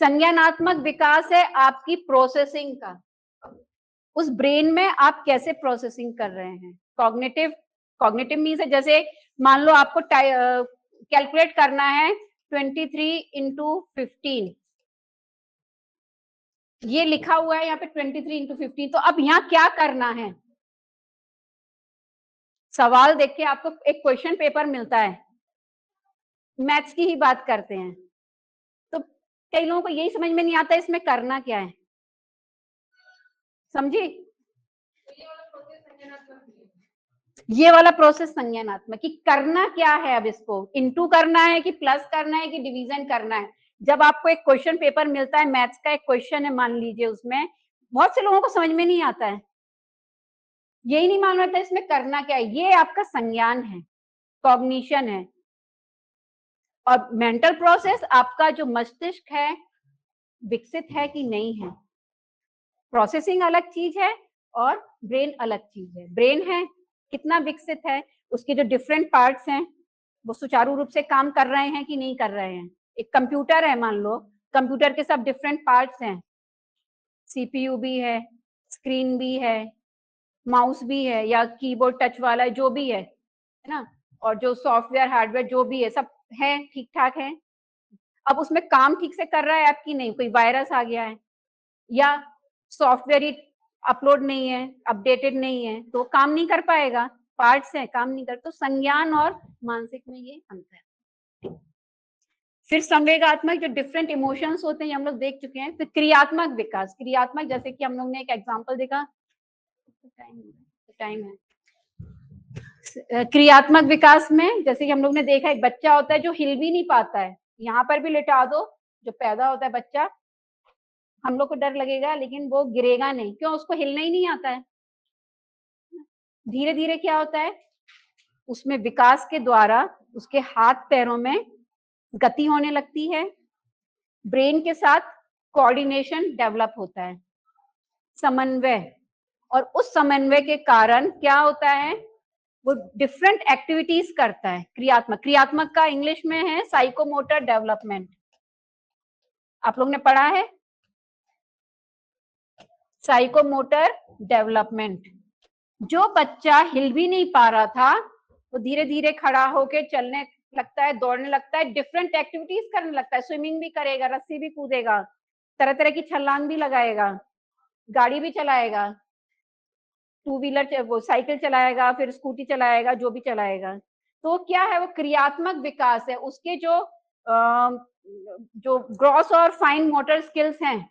संज्ञानात्मक विकास है आपकी प्रोसेसिंग का, उस ब्रेन में आप कैसे प्रोसेसिंग कर रहे हैं। कॉग्निटिव मीन्स है, जैसे मान लो आपको कैलकुलेट करना है 23 इंटू 15, ये लिखा हुआ है यहाँ पे 23 इंटू 15, तो अब यहाँ क्या करना है, सवाल देख के आपको एक क्वेश्चन पेपर मिलता है, मैथ्स की ही बात करते हैं, तो कई लोगों को यही समझ में नहीं आता इसमें करना क्या है, समझी। ये वाला प्रोसेस संज्ञानात्मक कि करना क्या है, अब इसको इनटू करना है कि प्लस करना है कि डिवीजन करना है। जब आपको एक क्वेश्चन पेपर मिलता है, मैथ्स का एक क्वेश्चन है मान लीजिए, उसमें बहुत से लोगों को समझ में नहीं आता है, यही नहीं मालूम रहता इसमें करना क्या है, ये आपका संज्ञान है, कॉग्निशन है। और मेंटल प्रोसेस आपका जो मस्तिष्क है विकसित है कि नहीं है, प्रोसेसिंग अलग चीज है और ब्रेन अलग चीज है। ब्रेन है कितना विकसित है, उसके जो डिफरेंट पार्ट्स हैं वो सुचारू रूप से काम कर रहे हैं कि नहीं कर रहे हैं। एक कंप्यूटर है, मान लो कंप्यूटर के सब डिफरेंट पार्ट्स हैं, सीपीयू भी है, स्क्रीन भी है, माउस भी है या कीबोर्ड टच वाला जो भी है ना, और जो सॉफ्टवेयर हार्डवेयर जो भी है सब है, ठीक ठाक है। अब उसमें काम ठीक से कर रहा है आपकी नहीं, कोई वायरस आ गया है या सॉफ्टवेयर ही अपलोड नहीं है, अपडेटेड नहीं है, तो काम नहीं कर पाएगा, पार्ट्स है काम नहीं कर। तो संज्ञान और मानसिक में ये अंतर है। फिर संवेगात्मक जो डिफरेंट इमोशंस होते हैं हम लोग देख चुके हैं। फिर क्रियात्मक विकास, क्रियात्मक जैसे कि हम लोग ने एक एग्जांपल देखा, टाइम है, क्रियात्मक विकास में जैसे कि हम लोग ने देखा एक बच्चा होता है जो हिल भी नहीं पाता है, यहाँ पर भी लिटा दो, जो पैदा होता है बच्चा, हम लोग को डर लगेगा लेकिन वो गिरेगा नहीं, क्यों, उसको हिलना ही नहीं आता है। धीरे धीरे क्या होता है, उसमें विकास के द्वारा उसके हाथ पैरों में गति होने लगती है, ब्रेन के साथ कोऑर्डिनेशन डेवलप होता है, समन्वय, और उस समन्वय के कारण क्या होता है, वो डिफरेंट एक्टिविटीज करता है। क्रियात्मक, क्रियात्मक का इंग्लिश में है साइकोमोटर डेवलपमेंट, आप लोग ने पढ़ा है साइकोमोटर डेवलपमेंट। जो बच्चा हिल भी नहीं पा रहा था वो धीरे धीरे खड़ा होके चलने लगता है, दौड़ने लगता है, डिफरेंट एक्टिविटीज करने लगता है, स्विमिंग भी करेगा, रस्सी भी कूदेगा, तरह तरह की छलांग भी लगाएगा, गाड़ी भी चलाएगा, टू व्हीलर वो साइकिल चलाएगा, फिर स्कूटी चलाएगा, जो भी चलाएगा। तो क्या है, वो क्रियात्मक विकास है, उसके जो ग्रॉस और फाइन मोटर स्किल्स हैं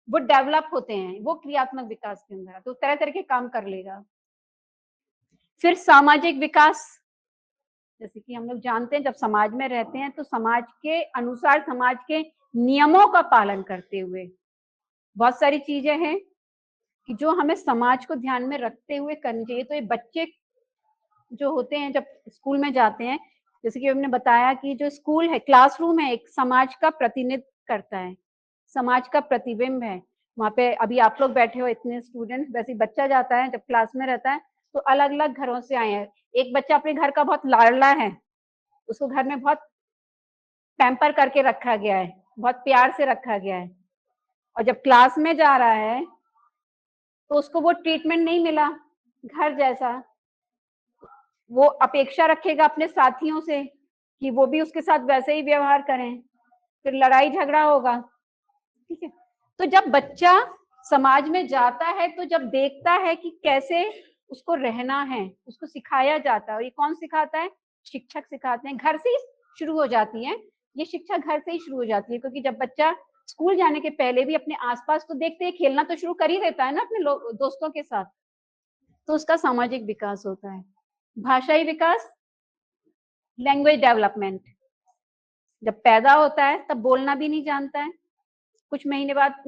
वो डेवलप होते हैं, वो क्रियात्मक विकास के अंदर, तो तरह तरह के काम कर लेगा। फिर सामाजिक विकास, जैसे कि हम लोग जानते हैं जब समाज में रहते हैं तो समाज के अनुसार, समाज के नियमों का पालन करते हुए बहुत सारी चीजें हैं कि जो हमें समाज को ध्यान में रखते हुए करनी चाहिए। तो ये बच्चे जो होते हैं जब स्कूल में जाते हैं, जैसे कि हमने बताया कि जो स्कूल है, क्लासरूम है, एक समाज का प्रतिनिधित्व करता है, समाज का प्रतिबिंब है। वहाँ पे अभी आप लोग बैठे हो इतने स्टूडेंट, वैसे बच्चा जाता है जब क्लास में रहता है तो अलग अलग घरों से आए हैं, एक बच्चा अपने घर का बहुत लाडला है, उसको घर में बहुत पैम्पर करके रखा गया है, बहुत प्यार से रखा गया है, और जब क्लास में जा रहा है तो उसको वो ट्रीटमेंट नहीं मिला घर जैसा, वो अपेक्षा रखेगा अपने साथियों से कि वो भी उसके साथ वैसे ही व्यवहार करें, फिर लड़ाई झगड़ा होगा, ठीक है। तो जब बच्चा समाज में जाता है तो जब देखता है कि कैसे उसको रहना है, उसको सिखाया जाता है, और ये कौन सिखाता है, शिक्षक सिखाते हैं, घर से ही शुरू हो जाती है ये शिक्षा, घर से ही शुरू हो जाती है, क्योंकि जब बच्चा स्कूल जाने के पहले भी अपने आसपास तो देखते हैं, खेलना तो शुरू कर ही देता है ना अपने दोस्तों के साथ, तो उसका सामाजिक विकास होता है। भाषाई विकास, लैंग्वेज डेवलपमेंट, जब पैदा होता है तब बोलना भी नहीं जानता है, कुछ महीने बाद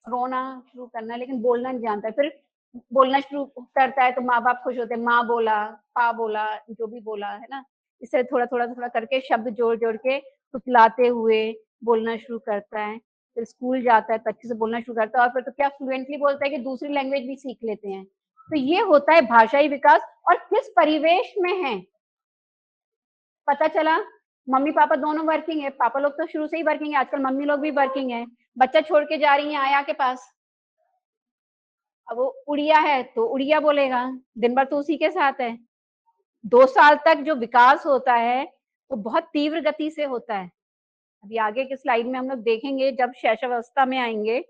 रोना शुरू करना, लेकिन बोलना नहीं जानता है। फिर बोलना शुरू करता है तो माँ बाप खुश होते हैं, माँ बोला, पा बोला, जो भी बोला है ना, इससे थोड़ा थोड़ा थोड़ा करके शब्द जोड़ जोड़ के फुसलाते हुए बोलना शुरू करता है। फिर स्कूल जाता है तो अच्छे से बोलना शुरू करता है, और फिर तो क्या फ्लुएंटली बोलता है कि दूसरी लैंग्वेज भी सीख लेते हैं। तो ये होता है भाषाई विकास। और किस परिवेश में है, पता चला मम्मी पापा दोनों वर्किंग है, पापा लोग तो शुरू से ही वर्किंग है, आजकल मम्मी लोग भी वर्किंग है, बच्चा छोड़ के जा रही है आया के पास, अब वो उड़िया है तो उड़िया बोलेगा, दिन भर तो उसी के साथ है। 2 साल तक जो विकास होता है वो बहुत तीव्र गति से होता है। अभी आगे के स्लाइड में हम लोग देखेंगे, जब शैशवावस्था में आएंगे,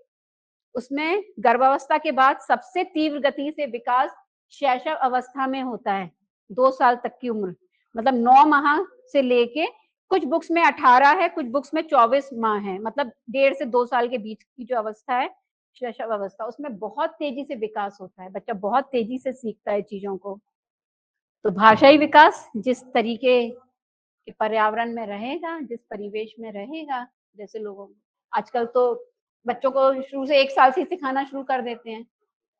उसमें गर्भावस्था के बाद सबसे तीव्र गति से विकास शैशव अवस्था में होता है। 2 साल तक की उम्र, मतलब 9 माह से लेके, कुछ बुक्स में 18 है, कुछ बुक्स में 24 माह है, मतलब 1.5 से 2 साल के बीच की जो अवस्था है शैशव अवस्था, उसमें बहुत तेजी से विकास होता है, बच्चा बहुत तेजी से सीखता है चीजों को। तो भाषाई विकास जिस तरीके के पर्यावरण में रहेगा, जिस परिवेश में रहेगा, जैसे लोगों, आजकल तो बच्चों को शुरू से 1 साल से सिखाना शुरू कर देते हैं,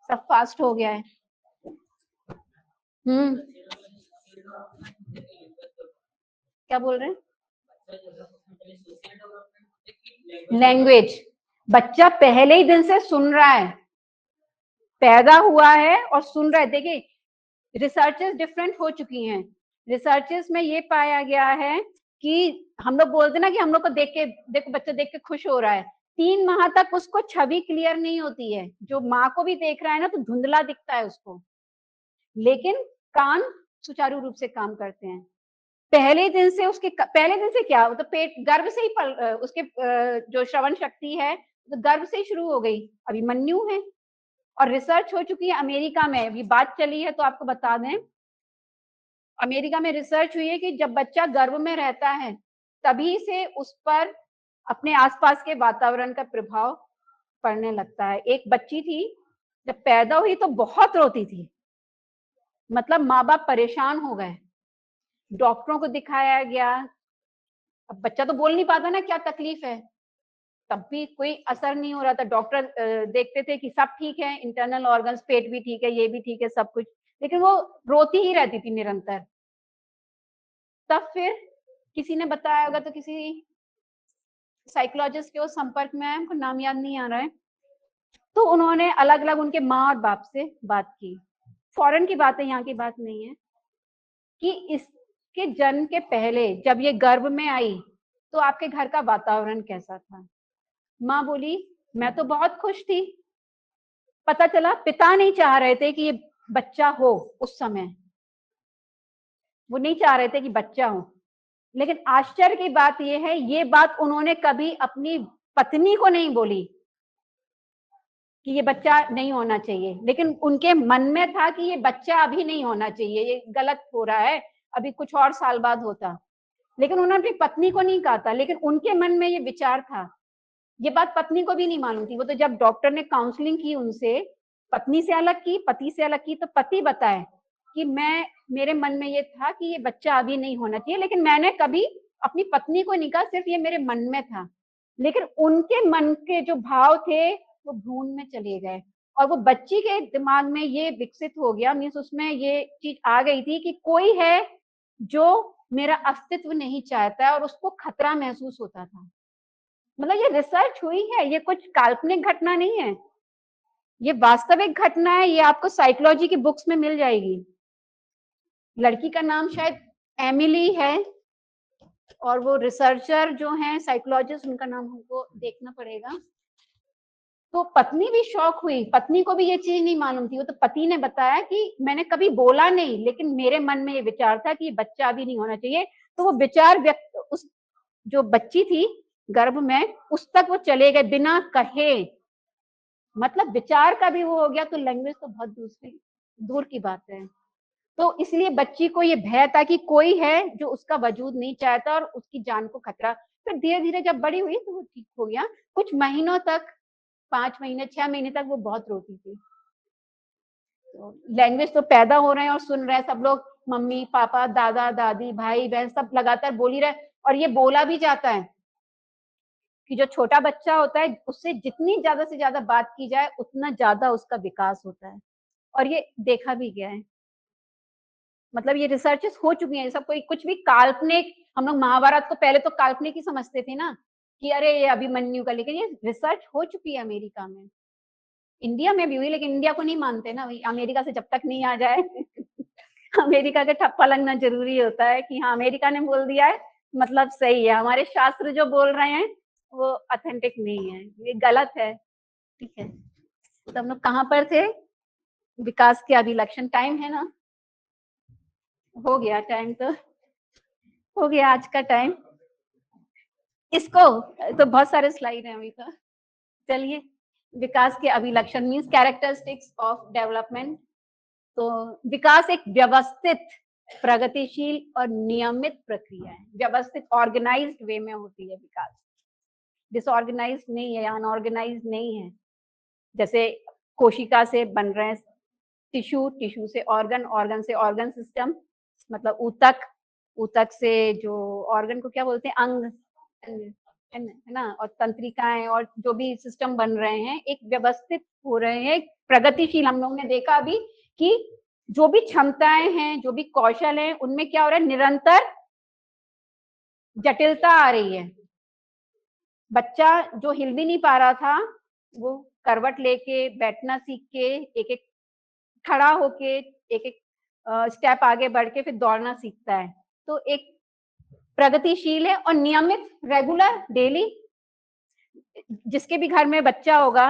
सब फास्ट हो गया है। क्या बोल रहे हैं? लैंग्वेज, बच्चा पहले ही दिन से सुन रहा है, पैदा हुआ है और सुन रहा है। देखिए रिसर्चेस डिफरेंट हो चुकी हैं, रिसर्चेस में ये पाया गया है कि हम लोग बोलते ना कि हम लोग को देख के, देखो बच्चा देख के खुश हो रहा है, 3 माह तक उसको छवि क्लियर नहीं होती है, जो माँ को भी देख रहा है ना तो धुंधला दिखता है उसको, लेकिन कान सुचारू रूप से काम करते हैं। पहले दिन से उसके, पहले दिन से क्या, तो पेट गर्भ से ही उसके जो श्रवण शक्ति है तो गर्भ से ही शुरू हो गई, अभिमन्यु है। और रिसर्च हो चुकी है अमेरिका में, अभी बात चली है तो आपको बता दें, अमेरिका में रिसर्च हुई है कि जब बच्चा गर्भ में रहता है तभी से उस पर अपने आसपास के वातावरण का प्रभाव पड़ने लगता है। एक बच्ची थी, जब पैदा हुई तो बहुत रोती थी, मतलब माँ बाप परेशान हो गए, डॉक्टरों को दिखाया गया, अब बच्चा तो बोल नहीं पाता ना क्या तकलीफ है, तब भी कोई असर नहीं हो रहा था। डॉक्टर देखते थे कि सब ठीक है, इंटरनल ऑर्गन्स, पेट भी ठीक है, ये भी ठीक है, सब कुछ, लेकिन वो रोती ही रहती थी निरंतर। तब फिर किसी ने बताया होगा, तो किसी साइकोलॉजिस्ट के वो संपर्क में आए, उनको नाम याद नहीं आ रहा है, तो उन्होंने अलग अलग उनके माँ और बाप से बात की, फॉरेन की बात है, यहाँ की बात नहीं है, कि इसके जन्म के पहले जब ये गर्भ में आई तो आपके घर का वातावरण कैसा था। माँ बोली मैं तो बहुत खुश थी, पता चला पिता नहीं चाह रहे थे कि ये बच्चा हो, उस समय वो नहीं चाह रहे थे कि बच्चा हो, लेकिन आश्चर्य की बात यह है, ये बात उन्होंने कभी अपनी पत्नी को नहीं बोली कि ये बच्चा नहीं होना चाहिए, लेकिन उनके मन में था कि ये बच्चा अभी नहीं होना चाहिए, ये गलत हो रहा है, अभी कुछ और साल बाद होता, लेकिन उन्होंने अपनी पत्नी को नहीं कहा था, लेकिन उनके मन में ये विचार था। ये बात पत्नी को भी नहीं मालूम थी, वो तो जब डॉक्टर ने काउंसलिंग की उनसे, पत्नी से अलग की, पति से अलग की, तो पति बताए कि मेरे मन में ये था कि ये बच्चा अभी नहीं होना चाहिए, लेकिन मैंने कभी अपनी पत्नी को नहीं कहा, सिर्फ ये मेरे मन में था। लेकिन उनके मन के जो भाव थे वो भ्रूण में चले गए, और वो बच्ची के दिमाग में ये विकसित हो गया, मीन्स उसमें ये चीज आ गई थी कि कोई है जो मेरा अस्तित्व नहीं चाहता है, और उसको खतरा महसूस होता था। मतलब ये रिसर्च हुई है, ये कुछ काल्पनिक घटना नहीं है, ये वास्तविक घटना है, ये आपको साइकोलॉजी की बुक्स में मिल जाएगी। लड़की का नाम शायद एमिली है, और वो रिसर्चर जो हैं साइकोलॉजिस्ट, उनका नाम हमको देखना पड़ेगा। तो पत्नी भी शॉक हुई, पत्नी को भी ये चीज नहीं मालूम थी, वो तो पति ने बताया कि मैंने कभी बोला नहीं, लेकिन मेरे मन में ये विचार था कि बच्चा अभी नहीं होना चाहिए। तो वो विचार व्यक्त, उस जो बच्ची थी गर्भ में, उस तक वो चले गए बिना कहे, मतलब विचार का भी वो हो गया, तो लैंग्वेज तो बहुत दूर की बात है। तो इसलिए बच्ची को ये भय था कि कोई है जो उसका वजूद नहीं चाहता और उसकी जान को खतरा। फिर धीरे धीरे जब बड़ी हुई तो वो ठीक हो गया। कुछ महीनों तक, 5 महीने 6 महीने तक वो बहुत रोती थी। तो लैंग्वेज तो पैदा हो रहे हैं और सुन रहे हैं सब लोग, मम्मी पापा दादा दादी भाई बहन सब लगातार बोल ही रहे, और ये बोला भी जाता है कि जो छोटा बच्चा होता है उससे जितनी ज्यादा से ज्यादा बात की जाए उतना ज्यादा उसका विकास होता है, और ये देखा भी गया है। मतलब ये रिसर्चेस हो चुकी हैं, सब कोई कुछ भी काल्पनिक, हम लोग महाभारत को पहले तो काल्पनिक ही समझते थे ना कि अरे ये अभिमन्यु का, लेकिन ये रिसर्च हो चुकी है अमेरिका में, इंडिया में भी हुई, लेकिन इंडिया को नहीं मानते ना भाई, अमेरिका से जब तक नहीं आ जाए अमेरिका का ठप्पा लगना जरूरी होता है कि हाँ अमेरिका ने बोल दिया है मतलब सही है, हमारे शास्त्र जो बोल रहे हैं वो ऑथेंटिक नहीं है, ये गलत है। ठीक है, तो हम लोग कहाँ पर थे? विकास के अभिलक्षण। टाइम है ना? हो गया टाइम, तो हो गया आज का टाइम। इसको तो बहुत सारे स्लाइड हैं अभी तो, चलिए। विकास के अभिलक्षण मीन्स कैरेक्टरिस्टिक्स ऑफ डेवलपमेंट। तो विकास एक व्यवस्थित, प्रगतिशील और नियमित प्रक्रिया है, व्यवस्थित ऑर्गेनाइज्ड वे में होती है विकास, डिसऑर्गेनाइज्ड नहीं है, अनऑर्गेनाइज्ड नहीं है। जैसे कोशिका से बन रहे हैं टिश्यू, टिश्यू से ऑर्गन, ऑर्गन से ऑर्गन सिस्टम, मतलब ऊतक, ऊतक से जो ऑर्गन को क्या बोलते हैं, अंग, है ना, और तंत्रिकाएं और जो भी सिस्टम बन रहे हैं एक व्यवस्थित हो रहे हैं, प्रगतिशील। हम लोगों ने देखा अभी कि जो भी क्षमताएं हैं, जो भी कौशल हैं, उनमें क्या हो रहा है, निरंतर जटिलता आ रही है। बच्चा जो हिल भी नहीं पा रहा था वो करवट लेके बैठना सीख के, एक एक खड़ा होके, एक एक स्टेप आगे बढ़ के फिर दौड़ना सीखता है। तो एक प्रगतिशील है और नियमित, रेगुलर, डेली। जिसके भी घर में बच्चा होगा,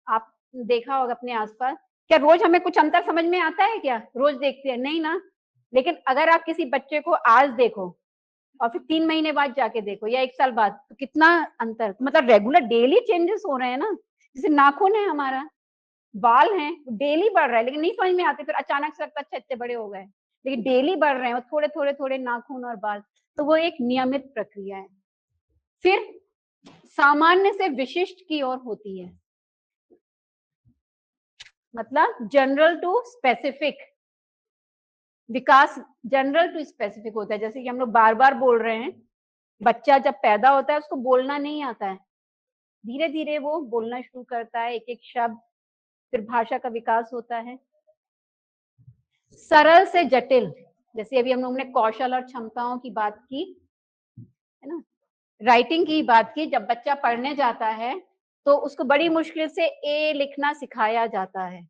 आप देखा होगा अपने आसपास, क्या रोज हमें कुछ अंतर समझ में आता है? क्या रोज देखते हैं? नहीं ना। लेकिन अगर आप किसी बच्चे को आज देखो और फिर 3 महीने बाद जाके देखो या 1 साल बाद, तो कितना अंतर, मतलब रेगुलर डेली चेंजेस हो रहे हैं ना। जैसे नाखून है हमारा, बाल हैं, डेली बढ़ रहा है, लेकिन नहीं समझ में आते, फिर अचानक से लगता है इतने बड़े हो गए, लेकिन डेली बढ़ रहे हैं, थोड़े थोड़े थोड़े नाखून और बाल। तो वो एक नियमित प्रक्रिया है। फिर सामान्य से विशिष्ट की ओर होती है, मतलब जनरल टू स्पेसिफिक। विकास जनरल टू स्पेसिफिक होता है। जैसे कि हम लोग बार बार बोल रहे हैं, बच्चा जब पैदा होता है उसको बोलना नहीं आता है, धीरे धीरे वो बोलना शुरू करता है, एक एक शब्द, फिर भाषा का विकास होता है। सरल से जटिल, जैसे अभी हम लोगों ने कौशल और क्षमताओं की बात की, है ना, राइटिंग की बात की। जब बच्चा पढ़ने जाता है तो उसको बड़ी मुश्किल से ए लिखना सिखाया जाता है,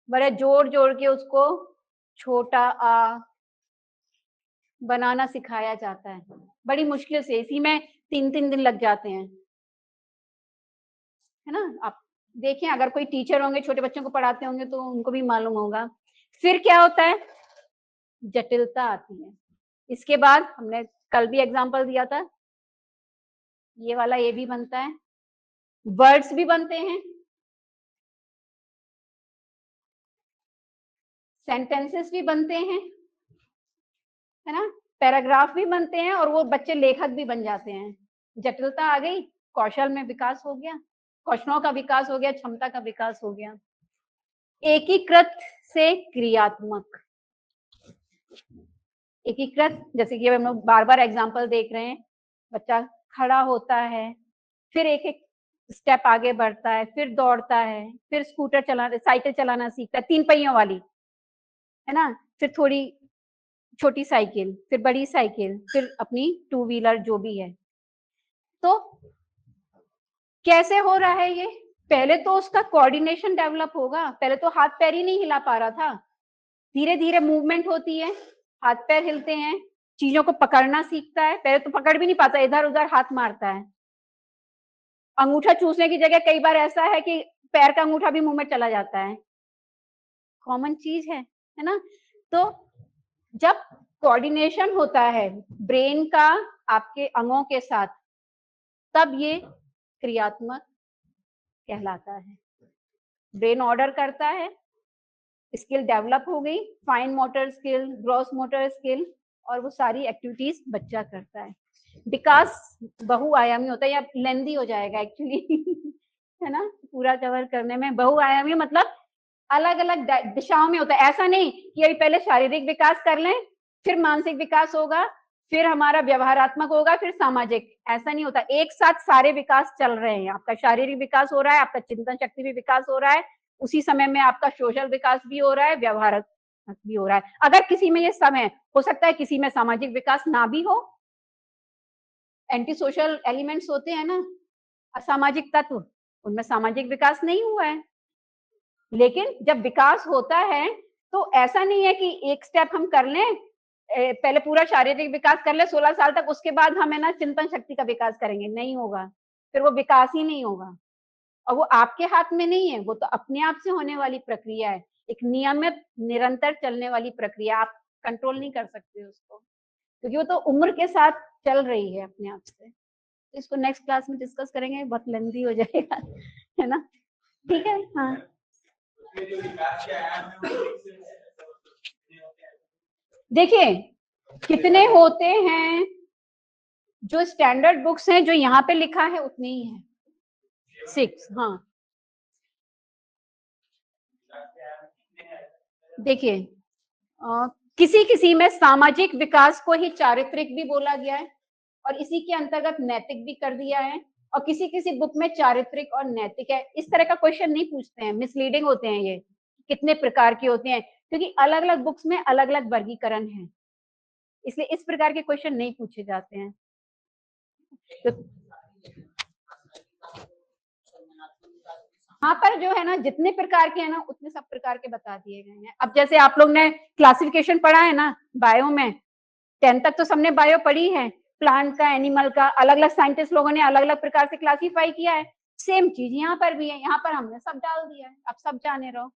बड़े जोर जोर के उसको छोटा आ बनाना सिखाया जाता है, बड़ी मुश्किल से। इसी में 3-3 दिन लग जाते हैं, है ना। आप देखें, अगर कोई टीचर होंगे छोटे बच्चों को पढ़ाते होंगे तो उनको भी मालूम होगा। फिर क्या होता है, जटिलता आती है। इसके बाद हमने कल भी एग्जांपल दिया था, ये वाला ये भी बनता है, वर्ड्स भी बनते हैं, सेंटेंसेस भी बनते हैं, है ना, पैराग्राफ भी बनते हैं, और वो बच्चे लेखक भी बन जाते हैं। जटिलता आ गई, कौशल में विकास हो गया, कौशलों का विकास हो गया, क्षमता का विकास हो गया। एकीकृत से क्रियात्मक, एकीकृत, जैसे कि हम लोग बार बार एग्जाम्पल देख रहे हैं, बच्चा खड़ा होता है, फिर एक एक स्टेप आगे बढ़ता है, फिर दौड़ता है, फिर स्कूटर चलाना, साइकिल चलाना सीखता है, 3 पहियों वाली, है ना, फिर थोड़ी छोटी साइकिल, फिर बड़ी साइकिल, फिर अपनी 2 व्हीलर जो भी है। तो कैसे हो रहा है ये? पहले तो उसका कोऑर्डिनेशन डेवलप होगा, पहले तो हाथ पैर ही नहीं हिला पा रहा था, धीरे धीरे मूवमेंट होती है, हाथ पैर हिलते हैं, चीजों को पकड़ना सीखता है। पहले तो पकड़ भी नहीं पाता, इधर उधर हाथ मारता है, अंगूठा चूसने की जगह कई बार ऐसा है कि पैर का अंगूठा भी मुंह में चला जाता है, कॉमन चीज है ना। तो जब कोऑर्डिनेशन होता है ब्रेन का आपके अंगों के साथ, तब ये क्रियात्मक कहलाता है। ब्रेन ऑर्डर करता है, स्किल डेवलप हो गई, fine motor skill, gross motor skill, और वो सारी एक्टिविटीज बच्चा करता है। विकास बहुआयामी होता है, या लेंदी हो जाएगा एक्चुअली है ना, पूरा कवर करने में। बहुआयामी मतलब अलग अलग दिशाओं में होता है। ऐसा नहीं कि अभी पहले शारीरिक विकास कर लें, फिर मानसिक विकास होगा, फिर हमारा व्यवहारात्मक होगा, फिर सामाजिक। ऐसा नहीं होता, एक साथ सारे विकास चल रहे हैं। आपका शारीरिक विकास हो रहा है, आपका चिंतन शक्ति भी विकास हो रहा है, उसी समय में आपका सोशल विकास भी हो रहा है, व्यवहारात्मक भी हो रहा है। अगर किसी में ये समय हो सकता है, किसी में सामाजिक विकास ना भी हो। एंटी सोशल एलिमेंट्स होते हैं ना, असामाजिक तत्व, उनमें सामाजिक विकास नहीं हुआ है। लेकिन जब विकास होता है तो ऐसा नहीं है कि एक स्टेप हम कर लें, पहले पूरा शारीरिक विकास कर ले 16 साल तक, उसके बाद हम है ना चिंतन शक्ति का विकास करेंगे, नहीं होगा। फिर वो विकास ही नहीं होगा, और वो आपके हाथ में नहीं है, वो तो अपने आप से होने वाली प्रक्रिया है, एक नियमित निरंतर चलने वाली प्रक्रिया। आप कंट्रोल नहीं कर सकते उसको, क्योंकि वो तो उम्र के साथ चल रही है अपने आप से। तो इसको नेक्स्ट क्लास में डिस्कस करेंगे, बहुत लेंथी हो जाएगा है ना। ठीक है, हाँ। देखिए कितने होते हैं, जो स्टैंडर्ड बुक्स हैं जो यहाँ पे लिखा है उतने ही है, 6। हाँ देखिए, किसी किसी में सामाजिक विकास को ही चारित्रिक भी बोला गया है, और इसी के अंतर्गत नैतिक भी कर दिया है, और किसी किसी बुक में चारित्रिक और नैतिक है। इस तरह का क्वेश्चन नहीं पूछते हैं, मिसलीडिंग होते हैं ये, कितने प्रकार के होते हैं, क्योंकि अलग अलग बुक्स में अलग अलग वर्गीकरण है, इसलिए इस प्रकार के क्वेश्चन नहीं पूछे जाते हैं। तो हाँ, पर जो है ना, जितने प्रकार के हैं ना उतने सब प्रकार के बता दिए गए हैं। अब जैसे आप लोग ने क्लासिफिकेशन पढ़ा है ना बायो में, 10 तक तो सबने बायो पढ़ी है, प्लांट का, एनिमल का, अलग अलग साइंटिस्ट लोगों ने अलग अलग प्रकार से क्लासीफाई किया है। सेम चीज यहाँ पर भी है, यहाँ पर हमने सब डाल दिया है, अब सब जाने रहो।